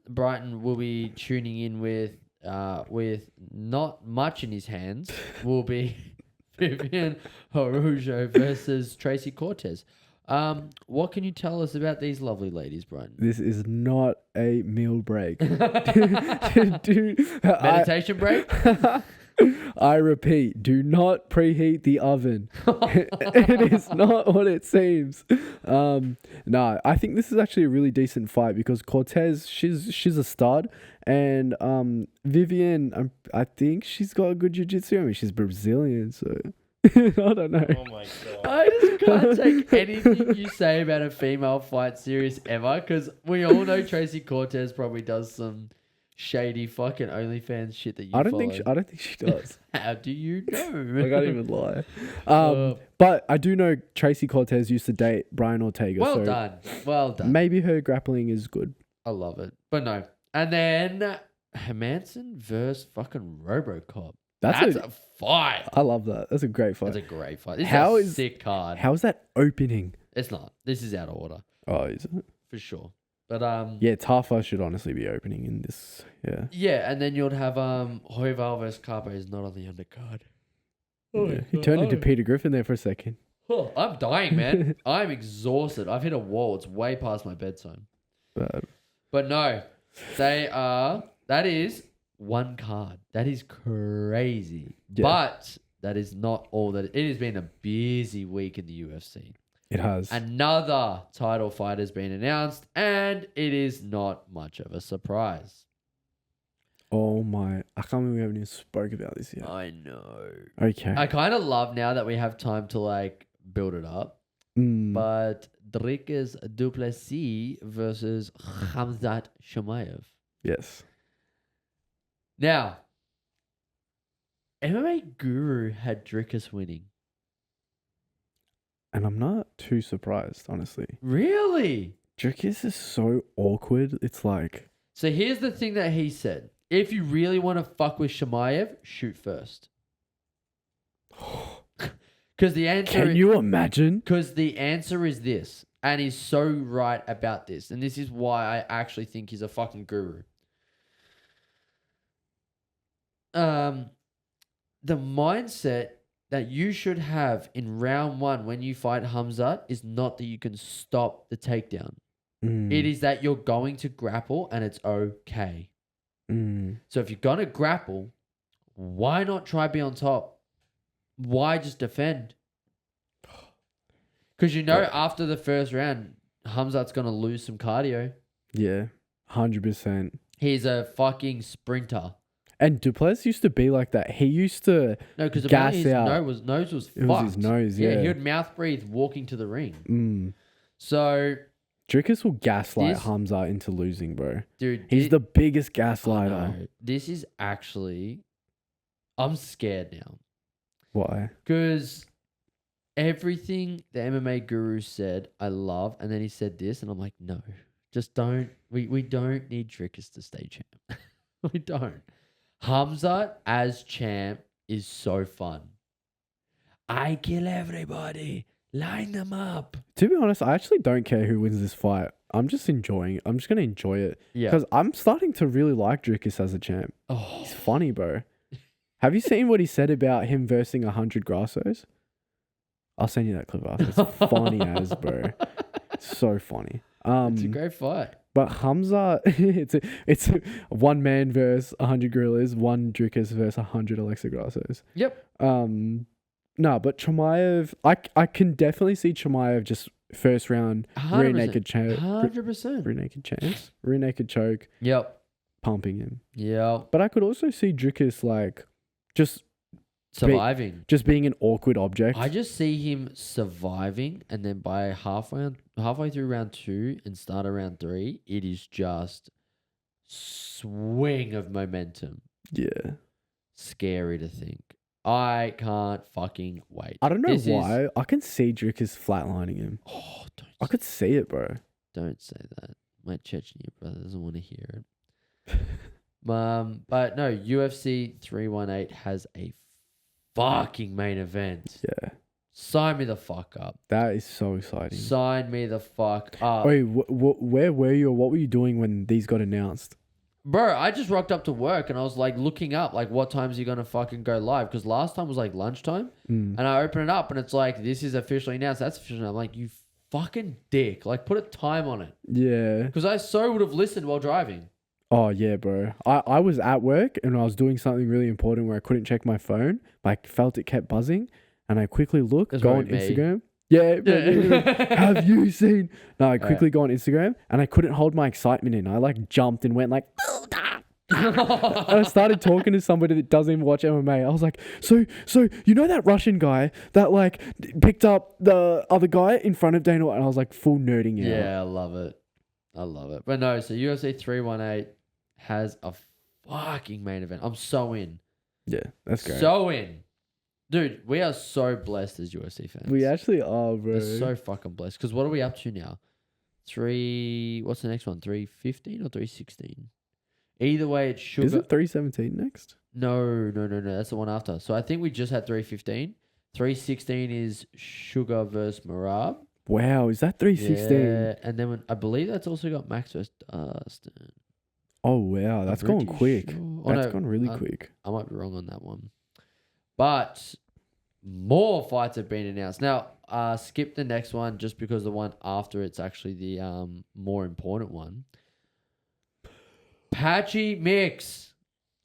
Brighton will be tuning in with not much in his hands will be Vivian Araujo versus Tracy Cortez. What can you tell us about these lovely ladies, Brighton? This is not a meal break. Dude, Meditation break? I repeat, do not preheat the oven. It is not what it seems. No, I think this is actually a really decent fight because Cortez, she's a stud, and Vivian, I think she's got a good jiu-jitsu. I mean, she's Brazilian, so I don't know. Oh my god. I just can't take anything you say about a female fight serious ever because we all know Tracy Cortez probably does some shady fucking OnlyFans shit that you I don't follow. think she does. How do you know? I can't even lie. Uh, But I do know Tracy Cortez used to date Brian Ortega. Well so done. Well done. Maybe her grappling is good. I love it. But no. And then Hermanson versus fucking Robocop. That's a fight. I love that. That's a great fight. That's a great fight. This How is a is- sick card. How's that opening? It's not. This is out of order. Oh, is it? For sure. But Yeah, Tafa should honestly be opening in this. Yeah. yeah, and then you'd have Hoival versus Carpe is not on the undercard. Yeah. He turned into Peter Griffin there for a second. Oh, I'm dying, man. I'm exhausted. I've hit a wall. It's way past my bedtime. But no, that is one card. That is crazy. Yeah. But that is not all that. It has been a busy week in the UFC. It has. Another title fight has been announced, and it is not much of a surprise. Oh my. I can't believe we haven't even spoke about this yet. I know. Okay. I kind of love now that we have time to like build it up. But Dricus Duplessis versus Khamzat Chimaev. Yes. Now, MMA Guru had Dricus winning. And I'm not too surprised, honestly. Really? Dricus is so awkward. It's like... So here's the thing that he said. If you really want to fuck with Chimaev, shoot first. Because the answer Can you imagine? Because the answer is this. And he's so right about this. And this is why I actually think he's a fucking guru. The mindset that you should have in round 1 when you fight Khamzat is not that you can stop the takedown. It is that you're going to grapple and it's okay. So if you're gonna grapple, why not try be on top? Why just defend? Because after the first round, Hamzat's gonna lose some cardio. Yeah, 100%. He's a fucking sprinter. And Duplessis used to be like that. He used to No, because gas his out. nose was It fucked. was his nose, yeah. he would mouth breathe walking to the ring. So, Drickus will gaslight This- Hamzat into losing, bro. dude, He's the biggest I gaslighter. know. This is actually, I'm scared now Why? because everything the MMA guru said, I love, and then he said this, and I'm like, no, just don't. We don't need Drickus to stay champ. We don't. Hamzat as champ is so fun. I kill everybody. Line them up. To be honest, I actually don't care who wins this fight. I'm just enjoying it. I'm just going to enjoy it. Yeah. Because I'm starting to really like Drickus as a champ. Oh, He's funny, bro. Have you seen what he said about him versing 100 Grassos? I'll send you that clip after. It's funny as, bro. It's so funny. it's a great fight. But Hamza, it's a one man versus 100 gorillas, one Drickus versus 100 Alexa Grassos. Yep. No, but Chimaev, I can definitely see Chimaev just first round rear 100%. naked choke, 100%. rear naked chance, rear naked choke, Yep. pumping him. Yep. But I could also see Drickus like just Surviving. being an awkward object. I just see him surviving, and then by halfway through round 2 and start of round 3, it is just swing of momentum. Yeah. Scary to think. I can't fucking wait. I don't know This is- why. I can see Drickus flatlining him. Oh, I could see it, bro. don't say that. My Chechnya brother doesn't want to hear it. But no, UFC 318 has a fucking main event. Yeah. Sign me the fuck up. That is so exciting. Sign me the fuck up. Wait, where were you or what were you doing when these got announced? Bro, I just rocked up to work and I was like looking up like what time's you gonna fucking go live? Because last time was like lunchtime, and I open it up and it's like this is officially announced. That's officially announced. I'm like, you fucking dick! Like put a time on it. Yeah. Because I so would have listened while driving. Oh, yeah, bro. I was at work and I was doing something really important where I couldn't check my phone. Like, felt it kept buzzing. And I quickly look, That's go on probably me. Instagram. Yeah. Have you seen? No, I quickly go on Instagram and I couldn't hold my excitement in. I like jumped and went like, and I started talking to somebody that doesn't even watch MMA. I was like, so you know that Russian guy that like picked up the other guy in front of Dana White? And I was like full nerding out. Yeah, I love it. I love it. But no, so UFC 318 has a fucking main event. I'm so in. Yeah, that's great. So in. Dude, we are so blessed as UFC fans. We actually are, bro. We're so fucking blessed. Because what are we up to now? What's the next one? 315 or 316? Either way, it's Sugar. Is it 317 next? No. That's the one after. So I think we just had 315. 316 is Sugar versus Marab. Wow, is that 316? Yeah. And then I believe that's also got Max versus Dustin. Oh, wow. That's I'm going pretty quick. sure. Oh, That's no, gone really I- quick. I might be wrong on that one. But more fights have been announced. Now, skip the next one just because the one after it's actually the more important one. Patchy Mix,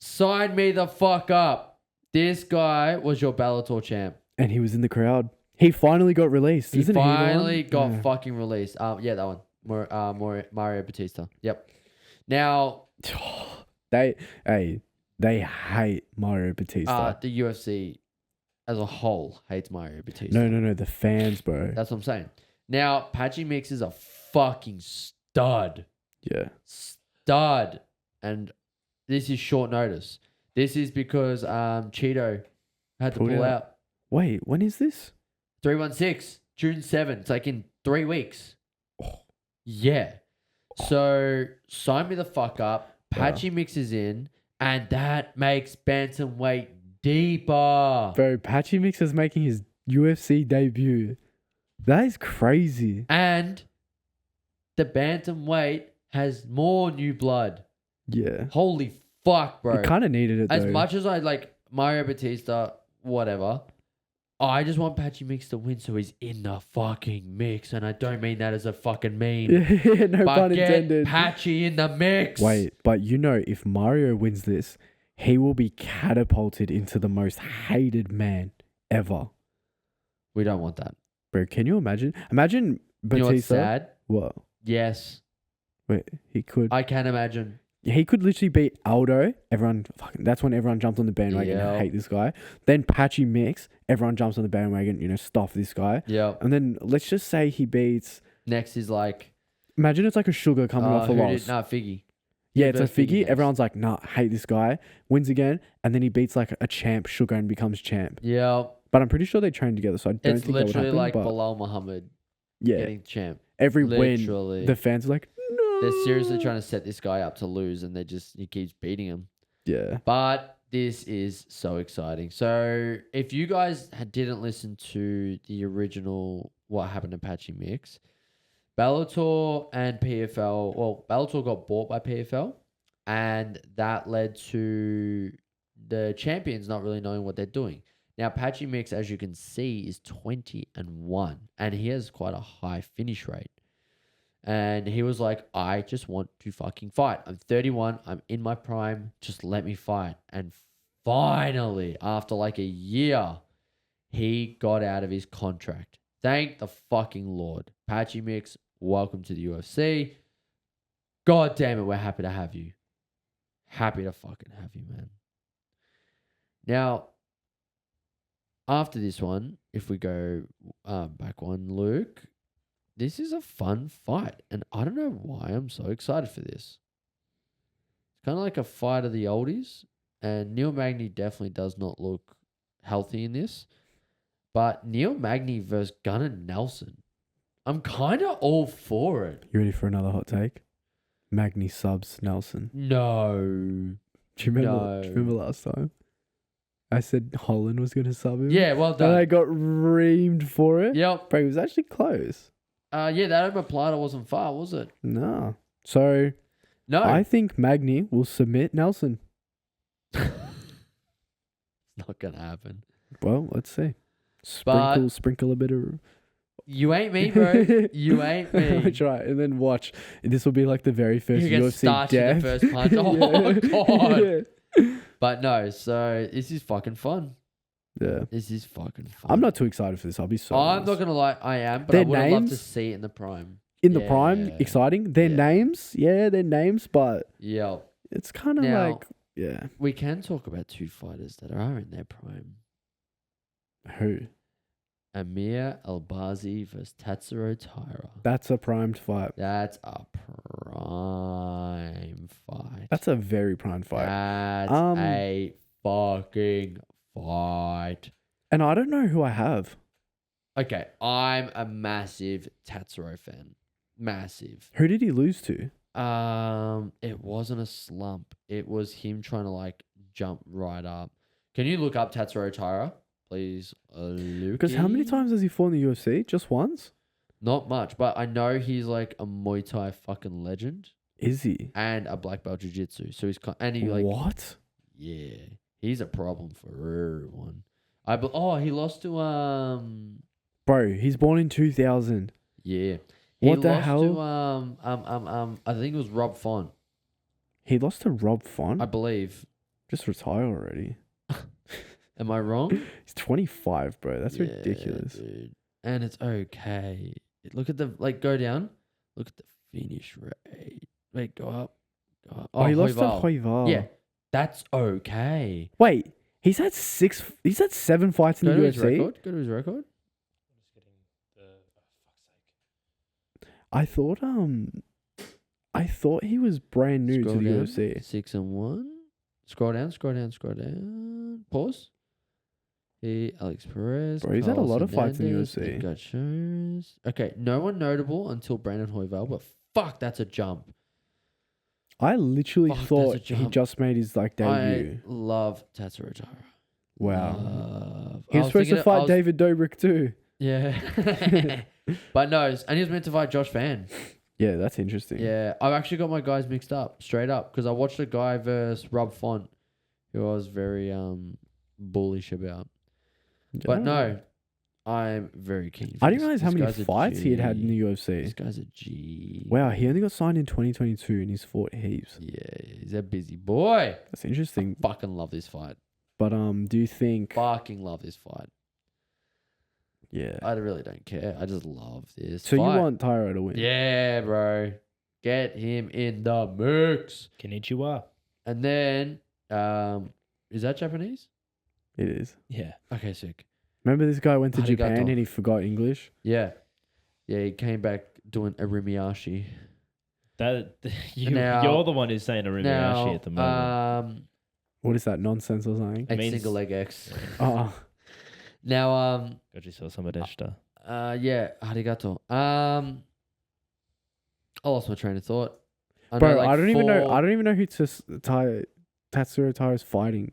sign me the fuck up. This guy was your Bellator champ. And he was in the crowd. He finally got released. He Isn't he the one? finally got Yeah. fucking released. Yeah, that one. Mario Batista. Yep. Now, They hate Mario Batista. the UFC as a whole hates Mario Batista. No, the fans, bro. That's what I'm saying. Now, Patchy Mix is a fucking stud. Yeah. Stud. And this is short notice. This is because Cheeto had to Pulled pull out. out. Wait, when is this? 316, June 7th. It's like in 3 weeks. Oh. Yeah. So, sign me the fuck up. Patchy Mix is in, and that makes bantamweight deeper. Bro, Patchy Mix is making his UFC debut. That is crazy. And the bantamweight has more new blood. Yeah. Holy fuck, bro. He kind of needed it, though. As much as I like Mario Batista, whatever, I just want Patchy Mix to win so he's in the fucking mix. And I don't mean that as a fucking meme. Yeah, no But pun get intended. Patchy in the mix. Wait, but you know, if Mario wins this, he will be catapulted into the most hated man ever. We don't want that. Bro, can you imagine? Imagine You know what's Batista. sad? What? Yes. Wait, he could. I can imagine. He could literally beat Aldo. Everyone, fucking, that's when everyone jumped on the bandwagon. Yeah. I hate this guy. Then Patchy Mix. Everyone jumps on the bandwagon. You know, stuff this guy. Yeah. And then let's just say he beats. Next is like. Imagine it's like a Sugar coming off a who loss. Nah, Figgy. Yeah, He it's a versus Figgy Figgy. next. Everyone's like, nah, hate this guy. Wins again, and then he beats like a champ, Sugar, and becomes champ. Yeah. But I'm pretty sure they train together, so I don't It's think that would literally happen. like but Bilal Muhammad yeah, getting champ. every Literally. win, the fans are like, no. They're seriously trying to set this guy up to lose, and he keeps beating him. Yeah. But this is so exciting. So if you guys didn't listen to the original What Happened to Patchy Mix, Bellator and PFL, well, Bellator got bought by PFL, and that led to the champions not really knowing what they're doing. Now, Patchy Mix, as you can see, is 20-1, and he has quite a high finish rate. And he was like, I just want to fucking fight. I'm 31. I'm in my prime. Just let me fight. And finally, after like a year, he got out of his contract. Thank the fucking Lord. Patchy Mix, welcome to the UFC. God damn it, we're happy to have you. Happy to fucking have you, man. Now, after this one, if we go back one, Luke, this is a fun fight, and I don't know why I'm so excited for this. It's kind of like a fight of the oldies, and Neil Magny definitely does not look healthy in this. But Neil Magny versus Gunnar Nelson, I'm kind of all for it. You ready for another hot take? Magny subs Nelson. No. Do you remember? Do you remember last time? I said Holland was going to sub him. Yeah, well And I done. got reamed for it. Yep. Bro, it was actually close. Yeah, that omoplata wasn't far, was it? No. So No. I think Magny will submit Nelson. It's not going to happen. Well, let's see. But- Sprinkle a bit of. You ain't me, bro. You ain't me. Try and then watch. This will be like the very first You get UFC starched in the death. first punch. Oh, God. Yeah. But no, so this is fucking fun. Yeah. This is fucking fun. I'm not too excited for this. I'll be so. I'm honest. not gonna lie, I am, but Their I would have loved to names? see it in the prime. In the prime, Yeah. exciting. Their Yeah. names, their names, but Yeah, it's kind of Now- like, yeah. we can talk about two fighters that are in their prime. Who? Amir Albazi versus Tatsuro Taira. That's a primed fight. That's a prime fight. That's a very primed fight. That's a fucking fight. And I don't know who I have. Okay, I'm a massive Tatsuro fan. Massive. Who did he lose to? It wasn't a slump. It was him trying to like jump right up. Can you look up Tatsuro Taira, please, Luke? Because how many times has he fought in the UFC? Just once? Not much, but I know he's like a Muay Thai fucking legend Is he? and a black belt jiu-jitsu. So he's and he like What? yeah, he's a problem for everyone. He lost to Bro, he's born in 2000. yeah. What the lost hell? To I think it was Rob Font, He lost to Rob Font? I believe. Just retire already. Am I wrong? He's 25, bro. That's Yeah, ridiculous. dude. And it's okay. Look at the go down. Look at the finish rate. Wait, go up. Go up. Oh, he lost to Hoival. Hoival. Yeah, that's okay. Wait, he's had 7 fights in Go the to his UFC. record. Go to his record. I thought he was brand new Scroll to the down. UFC. 6-1. Scroll down. Scroll down. Scroll down. Pause. Alex Perez. Bro, he's had a Carlos lot of fights in the Hernandez, UFC. Nick Gachos. Okay, no one notable until Brandon Hoival, but fuck, that's a jump. I literally Fuck, that's a thought he jump. just made his debut. I love Tatsuro Taira. Wow. Love. He was supposed to fight David Dobrik too. Yeah. But no, and he was meant to fight Josh Van. Yeah, that's interesting. Yeah, I've actually got my guys mixed up, straight up, because I watched a guy versus Rob Font, who I was very bullish about. But no, I'm very keen. For I didn't this. realize how This many guy's a fights he had in the G. UFC. This guy's a G. Wow, he only got signed in 2022 and he's fought heaps. Yeah, he's a busy boy. That's interesting. Fucking love this fight. But do you think? Fucking love this fight. Yeah. I really don't care. I just love this So fight. you want Tyro to win? Yeah, bro. Get him in the mix. Konnichiwa. And then, is that Japanese? It is. Yeah. Okay, sick. Remember this guy went to Japan Arigato. and he forgot English? Yeah. Yeah, he came back doing a rimiyashi. That Now- you're the one who's saying Arimiyashi at the moment. What is that nonsense or something? X means- single leg X. Oh, Now, Got yourself some deshita. yeah, arigato. I lost my train of thought. bro, I don't even know. I don't even know who Tatsuro Taira's fighting.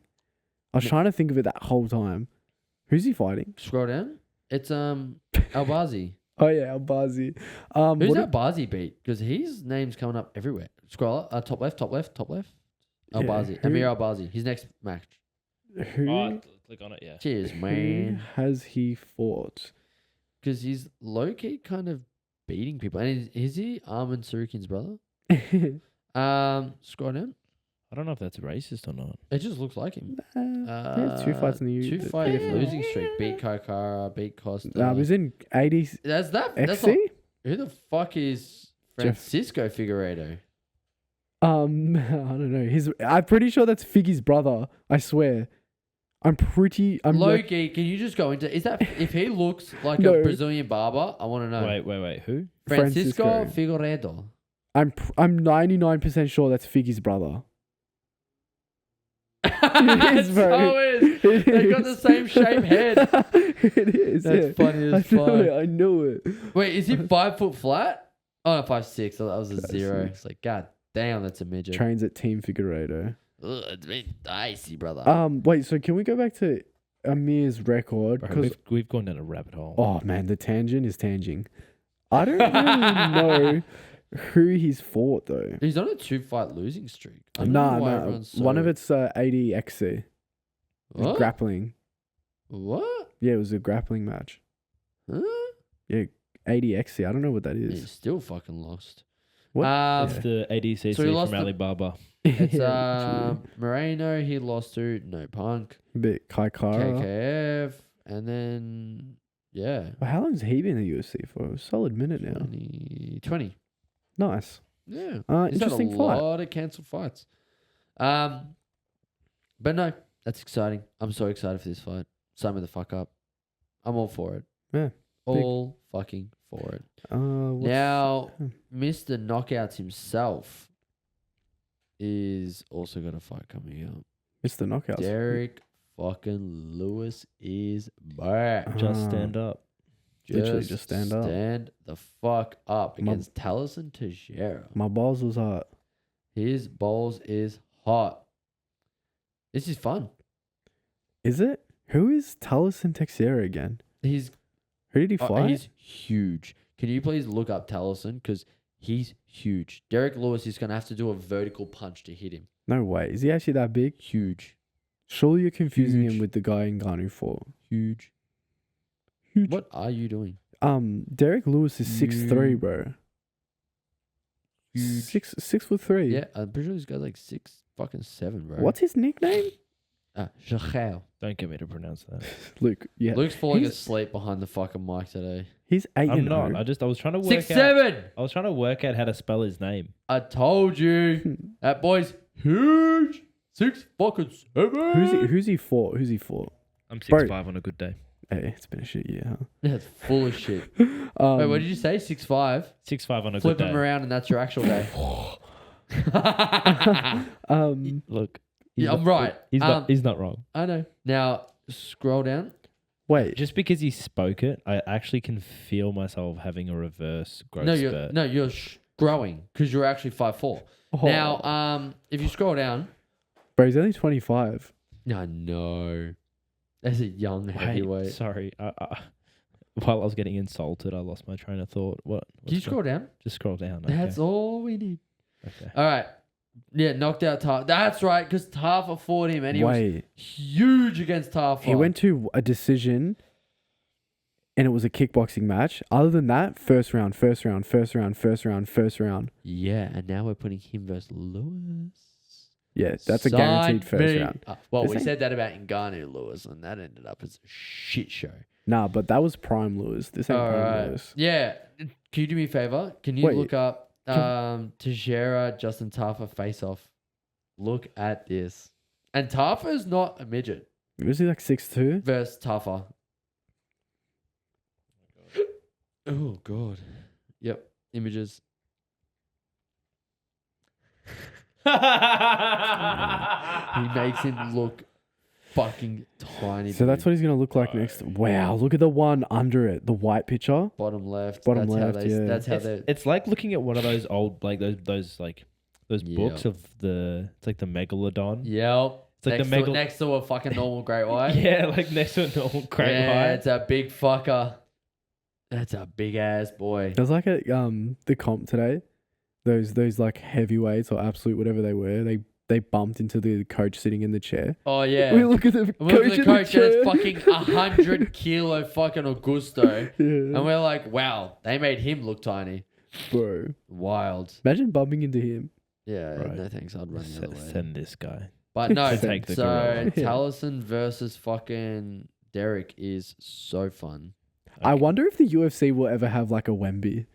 I was trying to think of it that whole time. Who's he fighting? Scroll down. It's Albazi. Oh yeah, Albazi. Who's what Albazi beat? Because his name's coming up everywhere. Scroll up. Top left, top left, top left. Yeah, Albazi. who- Amir Albazi. His next match. who, Oh, click on it. Yeah. Cheers, who man. has he fought? Because he's low key kind of beating people. And is he Armin Surukin's brother? Scroll down. I don't know if that's racist or not. It just looks like him. Yeah, 2 fights in the U. 2 fight Yeah. losing streak. Beat Kokara. Beat Costa. He was in 80s That's that. That's XC. not, who the fuck is Jeff- Francisco Figueiredo? I don't know. I'm pretty sure that's Figgy's brother. I swear. I'm Loki, can you just go into? Is that if he looks like No. a Brazilian barber? I want to know. Wait. Who? Francisco Figueiredo. I'm 99% sure that's Figgy's brother. It is, bro. so is. They got the same shape head. It is. That's yeah. funny as I know fuck. it. I know it. Wait, is he 5 foot flat? Oh, no, 5'6". That was a 5'6". 0. It's like, god damn, that's a midget. Trains at Team Figueiredo. Ugh, it's been dicey, brother. Wait. So can we go back to Amir's record? Bro, Because we've gone down a rabbit hole. oh man, the tangent is tanging. I don't really know who he's fought though. He's on a 2-fight losing streak. I don't know why Nah. everyone's One of so- it's 80 XC What? grappling. What? Yeah, it was a grappling match. Huh? 80 XC. I don't know what that is. He's still fucking lost. What? It's the ADCC So he lost from the- Alibaba. It's Yeah, true. Moreno. He lost to No Punk, Bit Kai Kara. KKF, and then yeah, Well, how long has he been in the UFC for? A solid minute now. 20. Nice. Yeah, he's Interesting had a fight. lot of cancelled fights. But no, that's exciting. I'm so excited for this fight. Sign me the fuck up. I'm all for it. Yeah, all fucking for it. What's- Now, Mr. Knockouts himself is also got a fight coming up. Mr. Knockouts. Derek fucking Lewis is back. Just Ah. stand up. Literally just stand up. Stand the fuck up My- against Taliesin Teixeira. My balls was hot. His balls is hot. This is fun. Is it? Who is Taliesin Teixeira again? He's Who did he fight? he's huge. Can you please look up Taliesin? Because he's huge. Derek Lewis is going to have to do a vertical punch to hit him. No way. Is he actually that big? Huge. Surely you're confusing him Huge. with the guy in Ngannou fought. Huge. Huge. What are you doing? Derek Lewis is 6'3", bro. Huge. 6'3". Yeah, I'm pretty sure this guy's like 6'7", bro. What's his nickname? Shachau. Don't get me to pronounce that. Luke. Yeah. Luke's falling He's- asleep behind the fucking mic today. He's 8 I'm and not. 0. I was trying to work out. 6'7". I was trying to work out how to spell his name. I told you that boy's huge. 6'7". Who's he fought? Who's he fought? I'm Bro. 6'5" on a good day. Hey, it's been a shit year, huh? That's full of shit. Wait, Um, what did you say? 6'5". 6'5" on a Flip good day. him around and that's your actual day. Look. Yeah, I'm right. He's not wrong. I know. Now scroll down. Wait. Just because he spoke it, I actually can feel myself having a reverse growth spurt. You're growing because you're actually 5'4". Oh. Now, if you scroll down, Bro, he's only 25. no, that's a young Wait, heavyweight. sorry. While I was getting insulted, I lost my train of thought. What? Can you what's scroll down? Just scroll down. That's okay. all we need. Okay. All right. Yeah, knocked out Tarf. That's right, because Tarfa fought him and he was Wait. huge against Tarfa. He went to a decision and it was a kickboxing match. Other than that, first round. Yeah, and now we're putting him versus Lewis. Yeah, that's a guaranteed Sign first me round. up. Well, This we ain't- said that about Ngannou Lewis, and that ended up as a shit show. Nah, but that was prime Lewis. This ain't All prime right. Lewis. Yeah. Can you do me a favor? Can you Wait. look up Teixeira, Justin Tafa face off? Look at this. And Tafa's not a midget Was he like 6'2"? versus Tafa. Oh, God. Yep. Images. He makes him look fucking tiny. So that's what he's gonna look like next. Wow, look at the one under it, the white picture. Bottom left. Bottom that's left, How they, yeah. That's how they. It's like looking at one of those old, like those Yeah. books of it's like the Megalodon. Yep. It's like next, the to, next to a fucking normal great white. Yeah, like next to a normal great Yeah, white. it's a big fucker. That's a big ass boy. There's like a the comp today. Those like heavyweights or absolute whatever they were. They bumped into the coach sitting in the chair. Oh yeah. We look at the Look coach at the in coach the and chair. it's fucking 100 kilo fucking Augusto. Yeah. And we're like, wow, they made him look tiny. Bro, Wild. imagine bumping into him. Yeah, Right. no thanks. I'd run the other way. Send this guy. But no, Take the so gorilla. Yeah. Taliesin versus fucking Derek is so fun. I Okay. wonder if the UFC will ever have like a Wemby,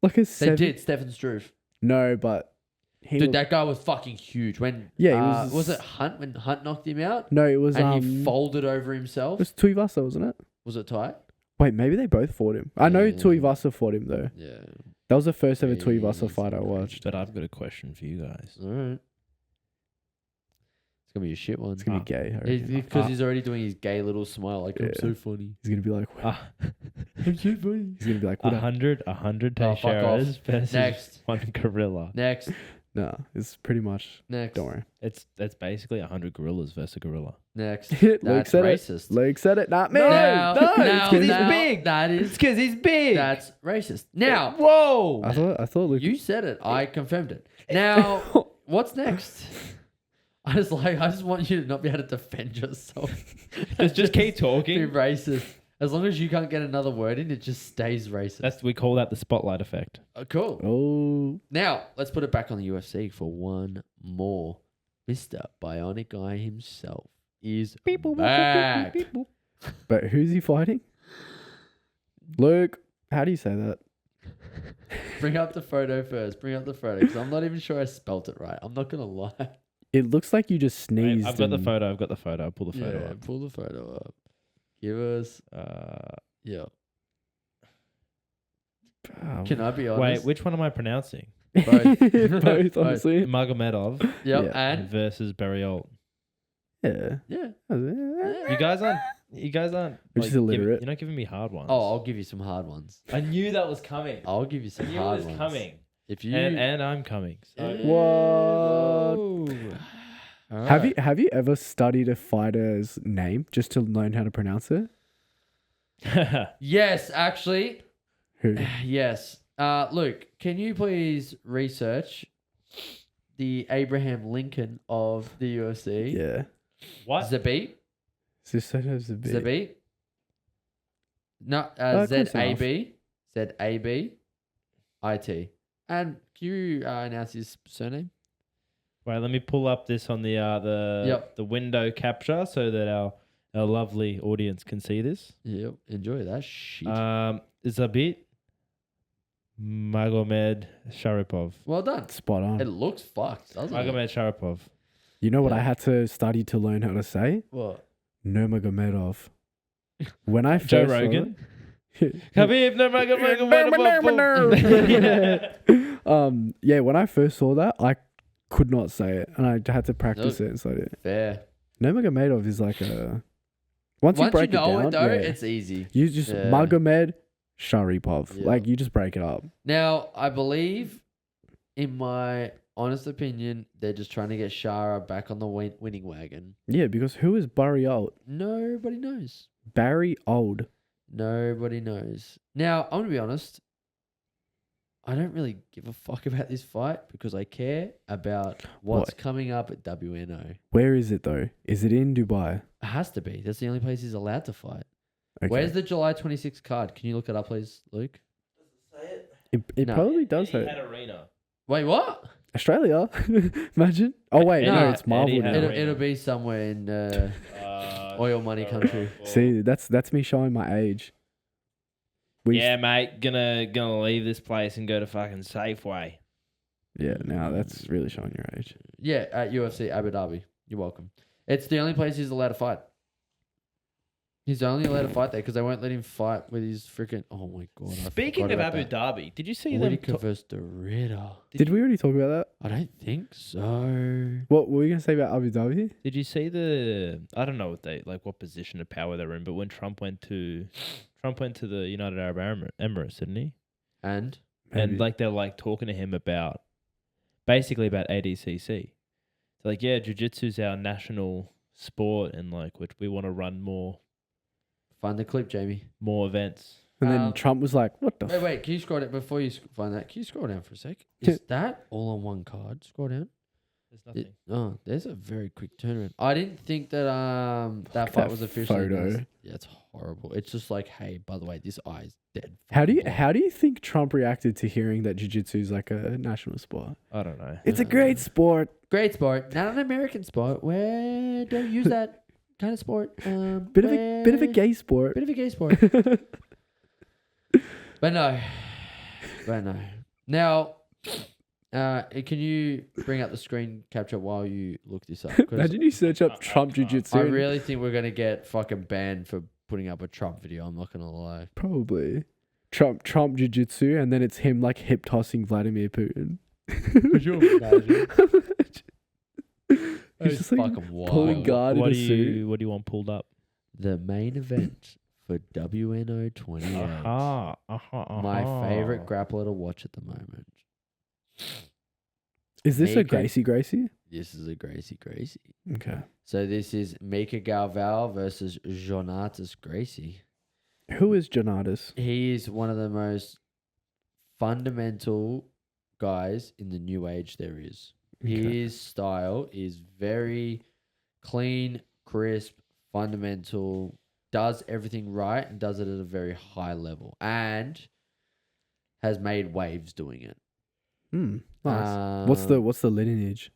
like a They seven. did, Stefan Struve. No, but he Dude, was- that guy was fucking huge. When Yeah, he was- it Hunt when Hunt knocked him out no, it was and he it folded over himself? was Tuivasa, wasn't it? Was it tight? Wait, maybe they both fought him. I know Yeah. Tuivasa fought him though. Yeah. That was the first ever Yeah, Tuivasa he's fight I crazy. watched. But I've got a question for you guys. All right. It's gonna be a shit one. It's gonna be gay. I reckon. Because he's already doing his gay little smile, like I'm Yeah. so funny. He's gonna be like, I'm so funny. he's gonna be like, what? 100 Oh, fuck Teixeiras versus Next, one gorilla. next, Nah, it's pretty much. next. Don't worry. It's basically 100 gorillas versus a gorilla. Next. Luke That's said racist. it. Luke said it, not me. Now, no, now, it's 'cause he's now, big. That is because he's big. that's racist. Now, Whoa. I thought Luke. you said it. I confirmed it. Now, what's next? I just want you to not be able to defend yourself. just keep Be talking. racist. As long as you can't get another word in, it just stays racist. We call that the spotlight effect. Cool. Oh, Now, let's put it back on the UFC for one more. Mr. Bionic Guy himself is back. but who's he fighting? Luke, how do you say that? Bring up the photo first. Bring up the photo because I'm not even sure I spelt it right. I'm not going to lie. It looks like you just Wait, sneezed. I've got the and- photo. I'll pull the photo Yeah, up. pull the photo up. Give us, yeah. Oh, Can I be Wait, honest? which one am I pronouncing? Both. Both, honestly. Magomedov Yep, Yeah. and versus Barriol. Yeah. yeah. You guys aren't. Which is illiterate. You're not giving me hard ones. Oh, I'll give you some hard ones. I knew that was coming. I'll give you some I knew hard it was ones. coming. If you And I'm coming. So. What? All Have right. you ever studied a fighter's name just to learn how to pronounce it? Yes, actually. Who? Yes. Luke, can you please research the Abraham Lincoln of the UFC? Yeah. What? Zabit? Is this such as a bit? Zabit? No, close Z-A-B. Z-A-B-I-T. And can you announce his surname? Wait, let me pull up this on the Yep. the window capture so that our lovely audience can see this. Yep. Enjoy that shit. Zabit Magomed Sharipov. Well done. Spot It on. looks fucked, doesn't it? Magomed Sharipov. You know what Yeah. I had to study to learn how to say? What? Nurmagomedov. When I first Joe saw Rogan. it- Khabib Nurmagomedov. yeah, when I first saw that, I could not say it, and I had to practice it and study it. Fair. Nurmagomedov is like a once you Once break you know it it, down, though, yeah. it's easy. You just Yeah. Magomed Sharipov. Yeah. Like you just break it up. Now, I believe, in my honest opinion, they're just trying to get Shara back on the winning wagon. Yeah, because who is Barry Old? Nobody knows. Barry Old. Nobody knows. Now, I'm going to be honest. I don't really give a fuck about this fight because I care about what's What? coming up at WNO. Where is it though? Is it in Dubai? It has to be. That's the only place he's allowed to fight. Okay. Where's the July 26th card? Can you look it up, please, Luke? It No. probably does Etihad say Arena. Wait, what? Australia. Imagine. Oh wait, No, no, it's Marvel Etihad now. Arena. It'll be somewhere in oil money country. See, that's me showing my age. Yeah, mate. Gonna leave this place and go to fucking Safeway. Yeah, now that's really showing your age. Yeah, at UFC Abu Dhabi. You're welcome. It's the only place he's allowed to fight. He's only allowed to fight there because they won't let him fight with his freaking. Oh my god! I Speaking forgot of about Abu that. Dhabi, did you see them? Whittaker versus the Ritter. Did we already talk about that? I don't think so. What were you gonna say about Abu Dhabi? Did you see the? I don't know what position of power they're in, but when Trump went to the United Arab Emirates, didn't he? And And like they're like talking to him about basically about ADCC. They're like, yeah, jiu-jitsu's our national sport, and like we want to run more find the clip, Jamie. events. And then Trump was like, "What the?" Wait. Can you scroll down before you find that? Can you scroll down for a sec? Is that all on one card? Scroll down. There's nothing. Oh, there's a very quick turnaround. I didn't think that that fight that was officially. photo. announced. Yeah, it's horrible. It's just like, hey, by the way, this eye is dead. How do fucking you think Trump reacted to hearing that jiu-jitsu is like a national sport? I don't know. It's a great sport. great sport, not an American sport. Where don't use that kind of sport. Bit of a gay sport. Bit of a gay sport. But no. Now, can you bring up the screen capture while you look this up? 'Cause Imagine you search up Trump jiu-jitsu. I really think we're gonna get fucking banned for putting up a Trump video. I'm not gonna lie. Probably Trump jiu-jitsu, and then it's him like hip tossing Vladimir Putin. Could you imagine? He's just like fucking wild. pulling guard in What a do suit. you want pulled up? The main event for WNO 28. My favorite grappler to watch at the moment. Is this a Mika- Gracie? This is a Gracie. Okay. So this is Mika Galval versus Jonatas Gracie. Who is Jonatas? He is one of the most fundamental guys in the new age there is. Okay. His style is very clean, crisp, fundamental, does everything right and does it at a very high level and has made waves doing it. Nice. What's the lineage?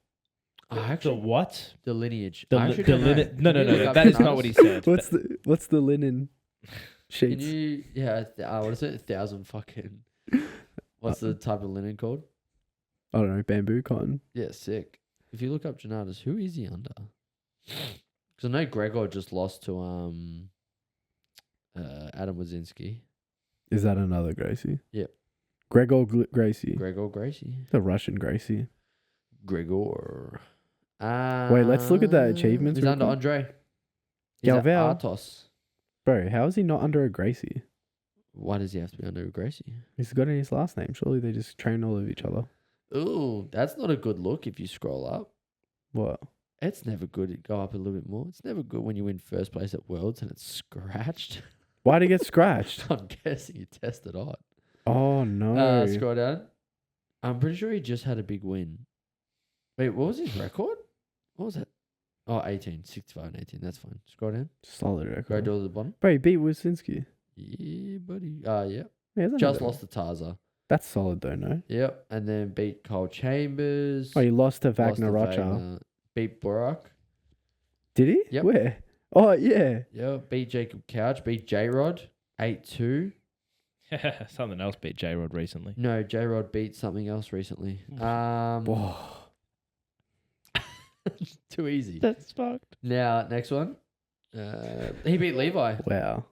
I The actually, what? the lineage. The I li- actually the don't know. linen- No, Can you look no. up That is not what he said. What's the linen Can sheets? you, what is it? 1,000 fucking, what's the type of linen called? I don't know, bamboo cotton. Yeah, sick. If you look up Jonatas, who is he under? Because I know Gregor just lost to Adam Wazinski. Is that another Gracie? Yep. Gregor Gracie. Gregor Gracie. The Russian Gracie. Gregor. Wait, let's look at the achievements He's real under quick. Andre. He's at Galval. Artos. Bro, how is he not under a Gracie? Why does he have to be under a Gracie? He's got in his last name. Surely they just train all of each other. Ooh, that's not a good look if you scroll up. What? It's never good to go up a little bit more. It's never good when you win first place at Worlds and it's scratched. Why'd he get scratched? I'm guessing you tested on. Oh no. Scroll down. I'm pretty sure he just had a big win. Wait, what was his record? What was that? Oh, 18. 65 and 18. That's fine. Scroll down. Solid Go record. to the bottom. Bro, he beat Wazinski. Yeah, buddy. Yeah. Yeah, isn't Just that- lost to Tarza. That's solid though, no? Yep. And then beat Cole Chambers. Oh, he lost to lost to Wagner Rocha. Wagner, beat Burak. Did he? Yep. Where? Oh yeah. Yeah. Beat Jacob Couch. Beat J-Rod. 8-2. Something else beat J-Rod recently. No, J-Rod beat something else recently. Whoa. Too easy. That's fucked. Now, next one. He beat Levi. Wow.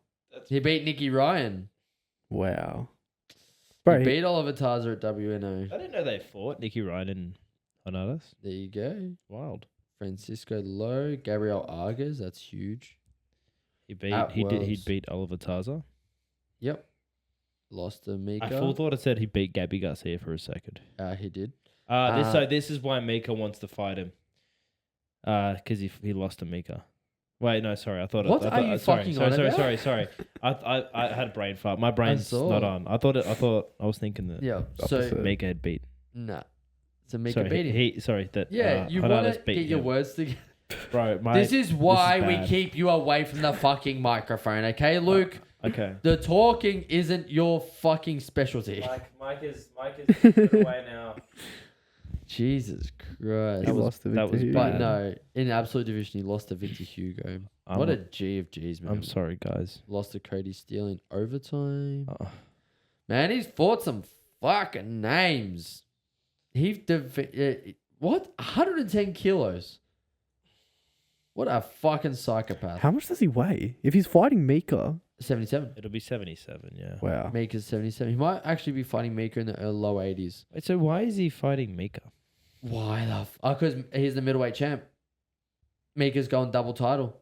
He beat Nicky Ryan. Wow. He Bro, beat Oliver Tarza at WNO. I didn't know they fought Nicky Ryan and Honadas. There you go. Wild. Francisco Lowe, Gabriel Argas. That's huge. He beat At he Worlds. beat Oliver Tarza. Yep. Lost to Mika. I full thought it said he beat Gabby Garcia for a second. He did. This is why Mika wants to fight him. Because he lost to Mika. Wait, no, sorry. I thought. What I are thought, you sorry, fucking sorry, on sorry, about? sorry, sorry. I had a brain fart. My brain's saw. not on. I thought I was thinking that Yeah. So, Opposite. Mika had beat. nah. So Mika Sorry, beat him. that Yeah, you want Honadas to beat get your him. words together. Bro, This is why we bad. keep you away from the fucking microphone, okay, Luke? Okay. The talking isn't your fucking specialty. Mike is put away now. Jesus Christ. He lost the that was Victor But Hugo. no, in absolute division, he lost to Victor Hugo. What a G of G's, man. I'm sorry, guys. Lost to Cody Steele in overtime. Uh, Man, he's fought some fucking names. What? 110 kilos. What a fucking psychopath. How much does he weigh? If he's fighting Mika, 77. it'll be 77, yeah. wow. Mika's 77. He might actually be fighting Mika in the low 80s. Wait, so why is he fighting Mika? Why the because he's the middleweight champ. Mika's going double title.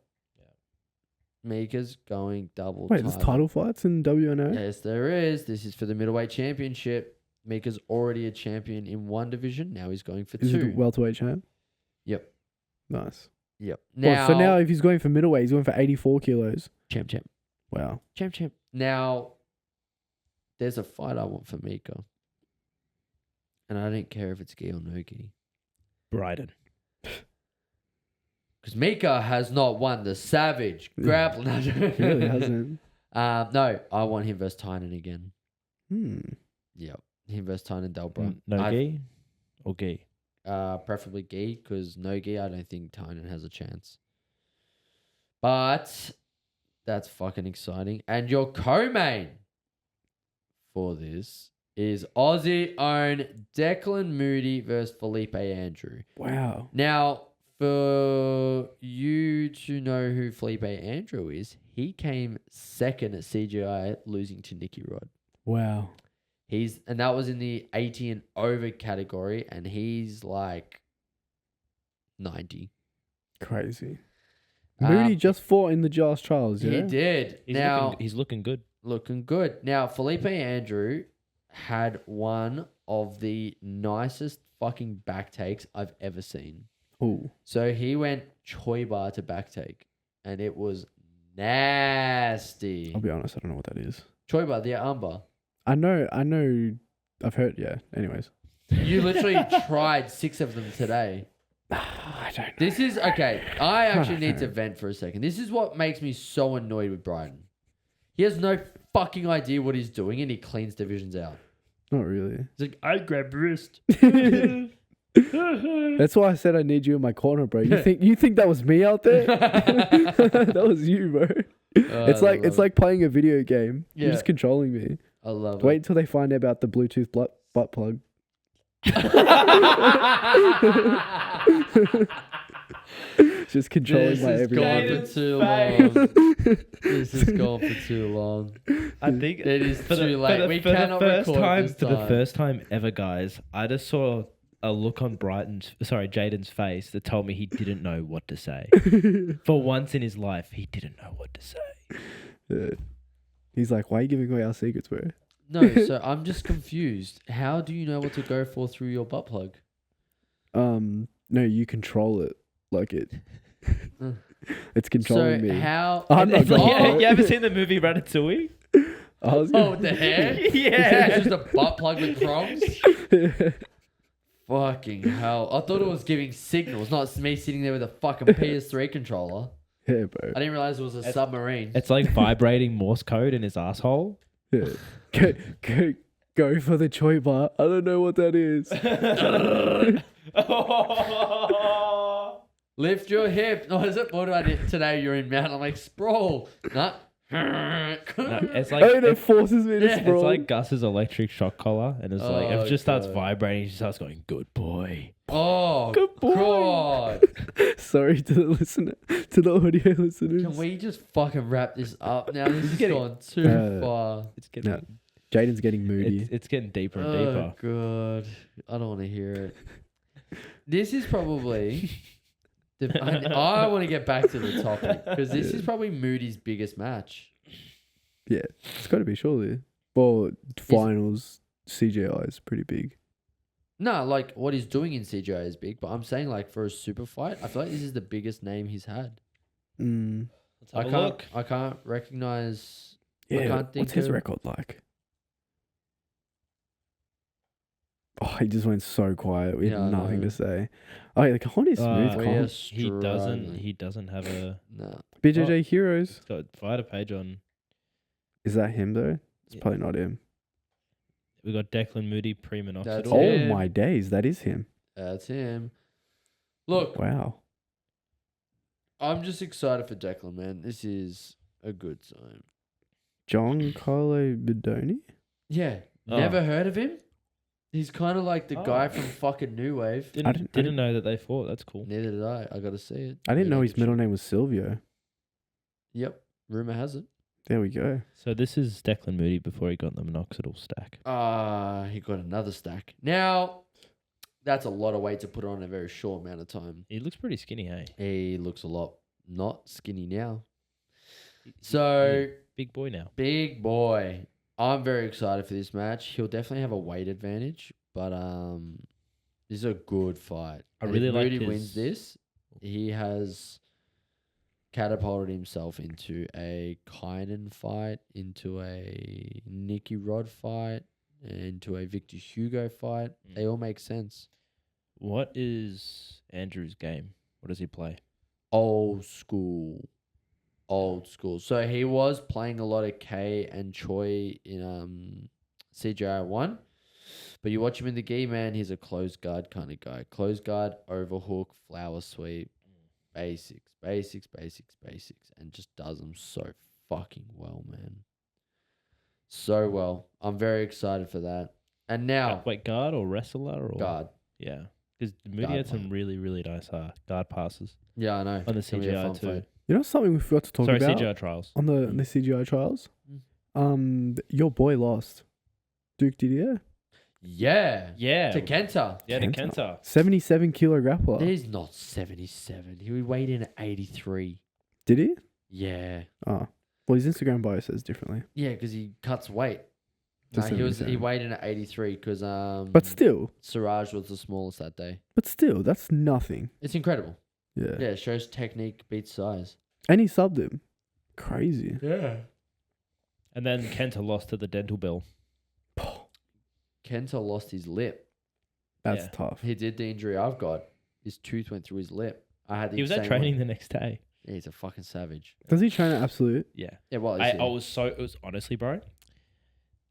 Mika's going double Wait, there's title fights in WNO? Yes, there is. This is for the middleweight championship. Mika's already a champion in one division. Now he's going for Is it the two. welterweight champ? Yep. Nice. Yep. Well, so now if he's going for middleweight, he's going for 84 kilos. champ. Wow. Champ. Now, there's a fight I want for Mika. And I don't care if it's gi or no gi. Bryden. Because Mika has not won the Savage grappling. He really hasn't. No, I want him versus Tynan again. Hmm. Yep. Him versus Tynan Delbra. No I've- gi or gi? Preferably gi, because no gi, I don't think Tynan has a chance. But that's fucking exciting. And your co-main for this is Aussie own Declan Moody versus Felipe Andrew. Wow. Now, for you to know who Felipe Andrew is, he came second at CGI, losing to Nicky Rod. Wow. And that was in the 80 and over category, and he's like 90. Crazy. Um, Moody just fought in the Josh trials, yeah? He did. He's looking good. Looking good. Now, Felipe Andrew had one of the nicest fucking back takes I've ever seen. Ooh. So he went Choi bar to back take, and it was nasty. I'll be honest, I don't know what that is. Choi bar, the armbar. I know, I've heard, yeah. Anyways. You literally tried 6 of them today. I don't know. This is, okay, I actually need to know. vent for a second. This is what makes me so annoyed with Bryden. He has no fucking idea what he's doing, and he cleans divisions out. Not really. He's like, I grab wrist. That's why I said I need you in my corner, bro. You think that was me out there? That was you, bro. It's like playing a video game. Yeah. You're just controlling me. I love it. Wait till they find out about the Bluetooth butt plug. Just controlling This my is every gone movement. for too long. This is gone for too long. I think It is too late. We cannot record this For the time. first time ever, guys, I just saw a look on Jaden's face that told me he didn't know what to say. For once in his life, he didn't know what to say. Yeah. He's like, why are you giving away our secrets, bro? No, so I'm just confused. How do you know what to go for through your butt plug? No, you control it like it. Uh. It's So controlling me. how? I'm not It's like, going you ever seen the movie Ratatouille? I was Oh, with the hair? Yeah. It's just a butt plug with prongs? Fucking hell. I thought it was giving signals, not me sitting there with a fucking PS3 controller. Yeah, bro. I didn't realize it was a submarine. It's like vibrating Morse code in his asshole. Yeah. Go for the Choi bar. I don't know what that is. Lift your hip. No, is it? What do I do today? You're in mount. I'm like, sprawl. Nah. No, it's like Oh, that forces me to Yeah, it's sprawl. it's like Gus's electric shock collar, and it's like if Oh, it just starts God. vibrating, he starts going, "Good boy." Oh, Good boy. God. Sorry to the listener, to the audio listeners. Can we just fucking wrap this up now? This has getting- gone too Uh, far. It's getting No. Jaden's getting moody. it's getting deeper and Oh, deeper. God. I don't want to hear it. This is probably... I want to get back to the topic because this is probably Moody's biggest match. Yeah, it's got to be surely. Well, finals CGI is pretty big. No, like what he's doing in CGI is big, but I'm saying like for a super fight, I feel like this is the biggest name he's had. Mm. Let's have a look. I can't recognize. I Yeah, can't think what's his of- record like? Oh, Oh, he just went so quiet. We Yeah, I had nothing know. to say. Oh, yeah, the Connor's smooth. we Con. are He doesn't. struggling. He doesn't have a. No. BJJ Heroes. It's got fighter page on. Is that him though? It's Yeah. probably not him. We got Declan Moody, pre-minoxidil. That's Oh him. my days, that is him. That's him. Look, Wow. I'm just excited for Declan, man. This is a good time. John Carlo Bedoni? Yeah. Oh. Never heard of him? He's kind of like the guy Oh. from fucking New Wave. Didn't know that they fought. That's cool. Neither did I. I got to see it. I didn't Yeah, know his good middle shit. name was Silvio. Yep. Rumor has it. There we go. So this is Declan Moody before he got the minoxidil stack. He got another stack. Now, that's a lot of weight to put on in a very short amount of time. He looks pretty skinny, hey. He looks a lot not skinny now. He's So, a big boy now. big boy. I'm very excited for this match. He'll definitely have a weight advantage, but this is a good fight. I And really if like Moody his- wins this, he has catapulted himself into a Kynan fight, into a Nicky Rod fight, into a Victor Hugo fight. Mm. They all make sense. What is Andrew's game? What does he play? Old school. Old school. So he was playing a lot of K and Choi in CGI 1. But you watch him in the gi, man, he's a closed guard kind of guy. Closed guard, overhook, flower sweep, basics, and just does them so fucking well, man. So well. I'm very excited for that. And now, Wait, guard or wrestler or guard. Yeah, because Moody Guard had some player. really really nice guard passes Yeah, I know. on the It's gonna be a CGI fun too. fight. You know something we forgot to talk Sorry, about CGI trials. on the CGI trials? Mm. Your boy lost. Duke Didier. Yeah. Yeah, To Kenta. yeah, to Kenta. Kenta. 77 kilo grappler. He's not 77. He weighed in at 83. Did he? Yeah. Oh. Well, his Instagram bio says differently. Yeah, because he cuts weight. To No, he 77. weighed in at 83 because But still, Siraj was the smallest that day. that's nothing. It's incredible. Yeah. Yeah, it shows technique beats size. And he subbed him. Crazy. Yeah. And then Kenta lost to the dental bill. Kenta lost his lip. That's Yeah. tough. He did the injury I've got. His tooth went through his lip. I had the He was at same training one. the next day. Yeah, he's a fucking savage. Does he train at Absolute? Yeah, Yeah, well, I was so. It was honestly, bro.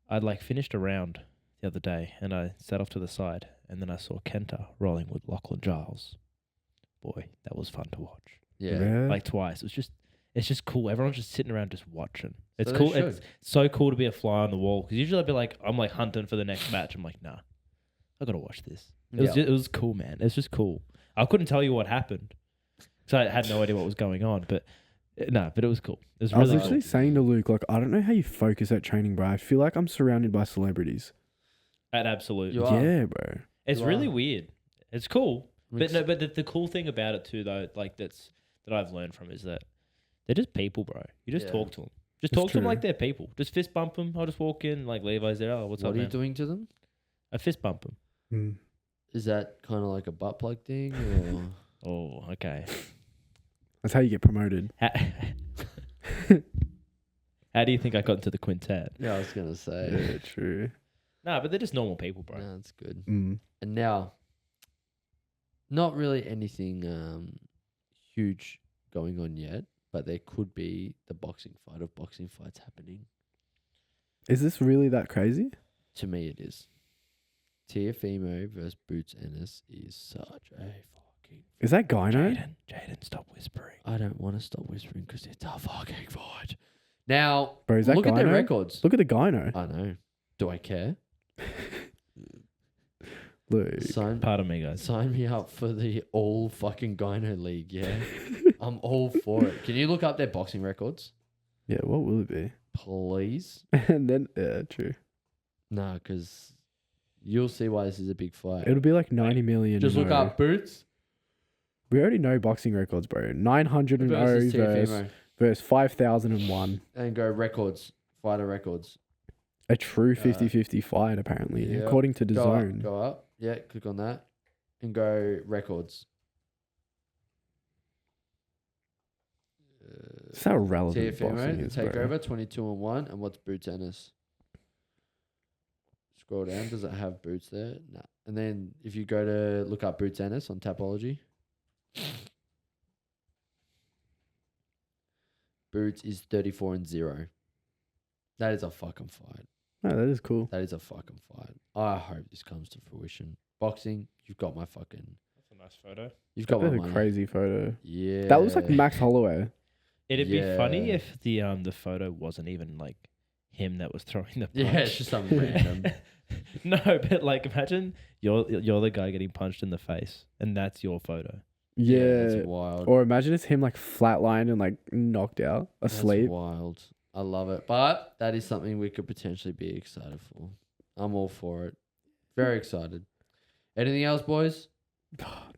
I'd like finished a round the other day, and I sat off to the side, and then I saw Kenta rolling with Lachlan Giles. Boy, that was fun to watch. yeah. Like twice. It's just cool. Everyone's just sitting around just watching. It's So they cool. should. It's so cool to be a fly on the wall because usually I'd be like, I'm like hunting for the next match. I'm like, nah, I gotta watch this. It was cool, man. It's just cool. I couldn't tell you what happened, so I had no idea what was going on. But but it was cool. It was I was really literally cool. saying to Luke, like, I don't know how you focus at training, bro. I feel like I'm surrounded by celebrities. At Absolute. You are. Yeah, bro. It's You really are. weird. It's cool. Makes- But the cool thing about it too, though, like that I've learned from is that they're just people, bro. You just Yeah. talk to them. Just It's talk to them true. like they're people. Just fist bump them. I'll just walk in like Levi's there. Oh, what's what up, are you man? doing to them? I fist bump them. Mm. Is that kind of like a butt plug thing? Or? Oh, okay. That's how you get promoted. How, how do you think I got into the quintet? Yeah, I was going to say. Yeah, true. Nah, but they're just normal people, bro. No, that's good. Mm. And now, not really anything huge going on yet, but there could be the boxing fight of boxing fights happening. Is this really that crazy? To me, it is. Tiafimo versus Boots Ennis is such a fucking... Is that Gyno? Jaden, stop whispering. I don't want to stop whispering because it's a fucking fight. Now, Bro, is that look at their Gyno? records. Look at the Gyno. I know. Do I care? Luke. Pardon me, guys. Sign me up for the all fucking Gyno League, yeah? I'm all for it. Can you look up their boxing records? Yeah, what will it be? Please? And then, yeah, true. No, because you'll see why this is a big fight. It'll be like 90 million. Just and look 0. up Boots We already know boxing records, bro. 900 and 0 versus versus, Tiafimo. versus 5,001. And go records. Fighter records. A true 50-50 fight, apparently, yeah. according to Go DAZN. up, go up. Yeah, click on that. And go records. It's how relevant boxing Tiafimo, is, bro. Takeover, 22-1. And what's Boots Ennis? Scroll down. Does it have Boots there? No. And then if you go to look up Boots Ennis on Tapology, Boots is 34-0. That is a fucking fight. Oh, that is cool. That is a fucking fight. I hope this comes to fruition. Boxing, you've got my fucking. That's a nice photo. You've got That's my a money. crazy photo. Yeah. That looks like Max Holloway. It'd be funny Yeah. if the photo wasn't even like him that was throwing the punch. Yeah, it's just some random. No, but like imagine you're the guy getting punched in the face, and that's your photo. Yeah. It's wild. Or imagine it's him like flatlined and like knocked out, asleep. That's wild. I love it. But that is something we could potentially be excited for. I'm all for it. Very excited. Anything else, boys?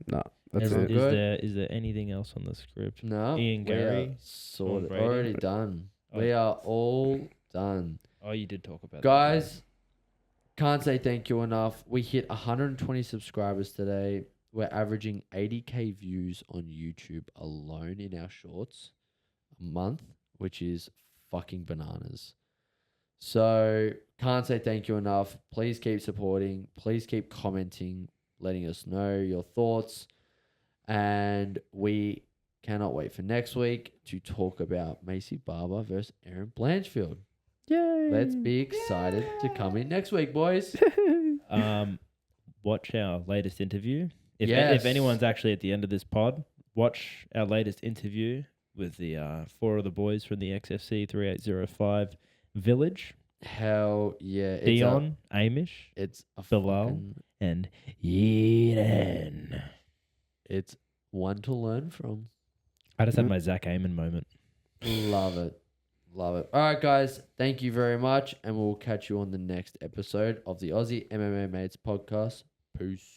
No, that's Is, all it. good. is there anything else on the script? No. Ian we are Gary, sorted. Brady. Already done. Oh. We are all done. Oh, you did talk about Guys, can't say thank you enough. We hit 120 subscribers today. We're averaging 80K views on YouTube alone in our shorts a month, which is fucking bananas. So can't say thank you enough. Please keep supporting. Please keep commenting, letting us know your thoughts. And we cannot wait for next week to talk about Macy Barber versus Erin Blanchfield. Yay. Let's be excited to come in next week, boys. Watch our latest interview. If Yes. anyone's actually at the end of this pod, watch our latest interview with the 4 of the boys from the XFC 3805 Village. Hell yeah. Dion, Amish, It's a Bilal. fucking, and Eden. it's one to learn from. I just had my Zach Amon moment. Love it. Love it. All right, guys. Thank you very much. And we'll catch you on the next episode of the Aussie MMA Mates podcast. Peace.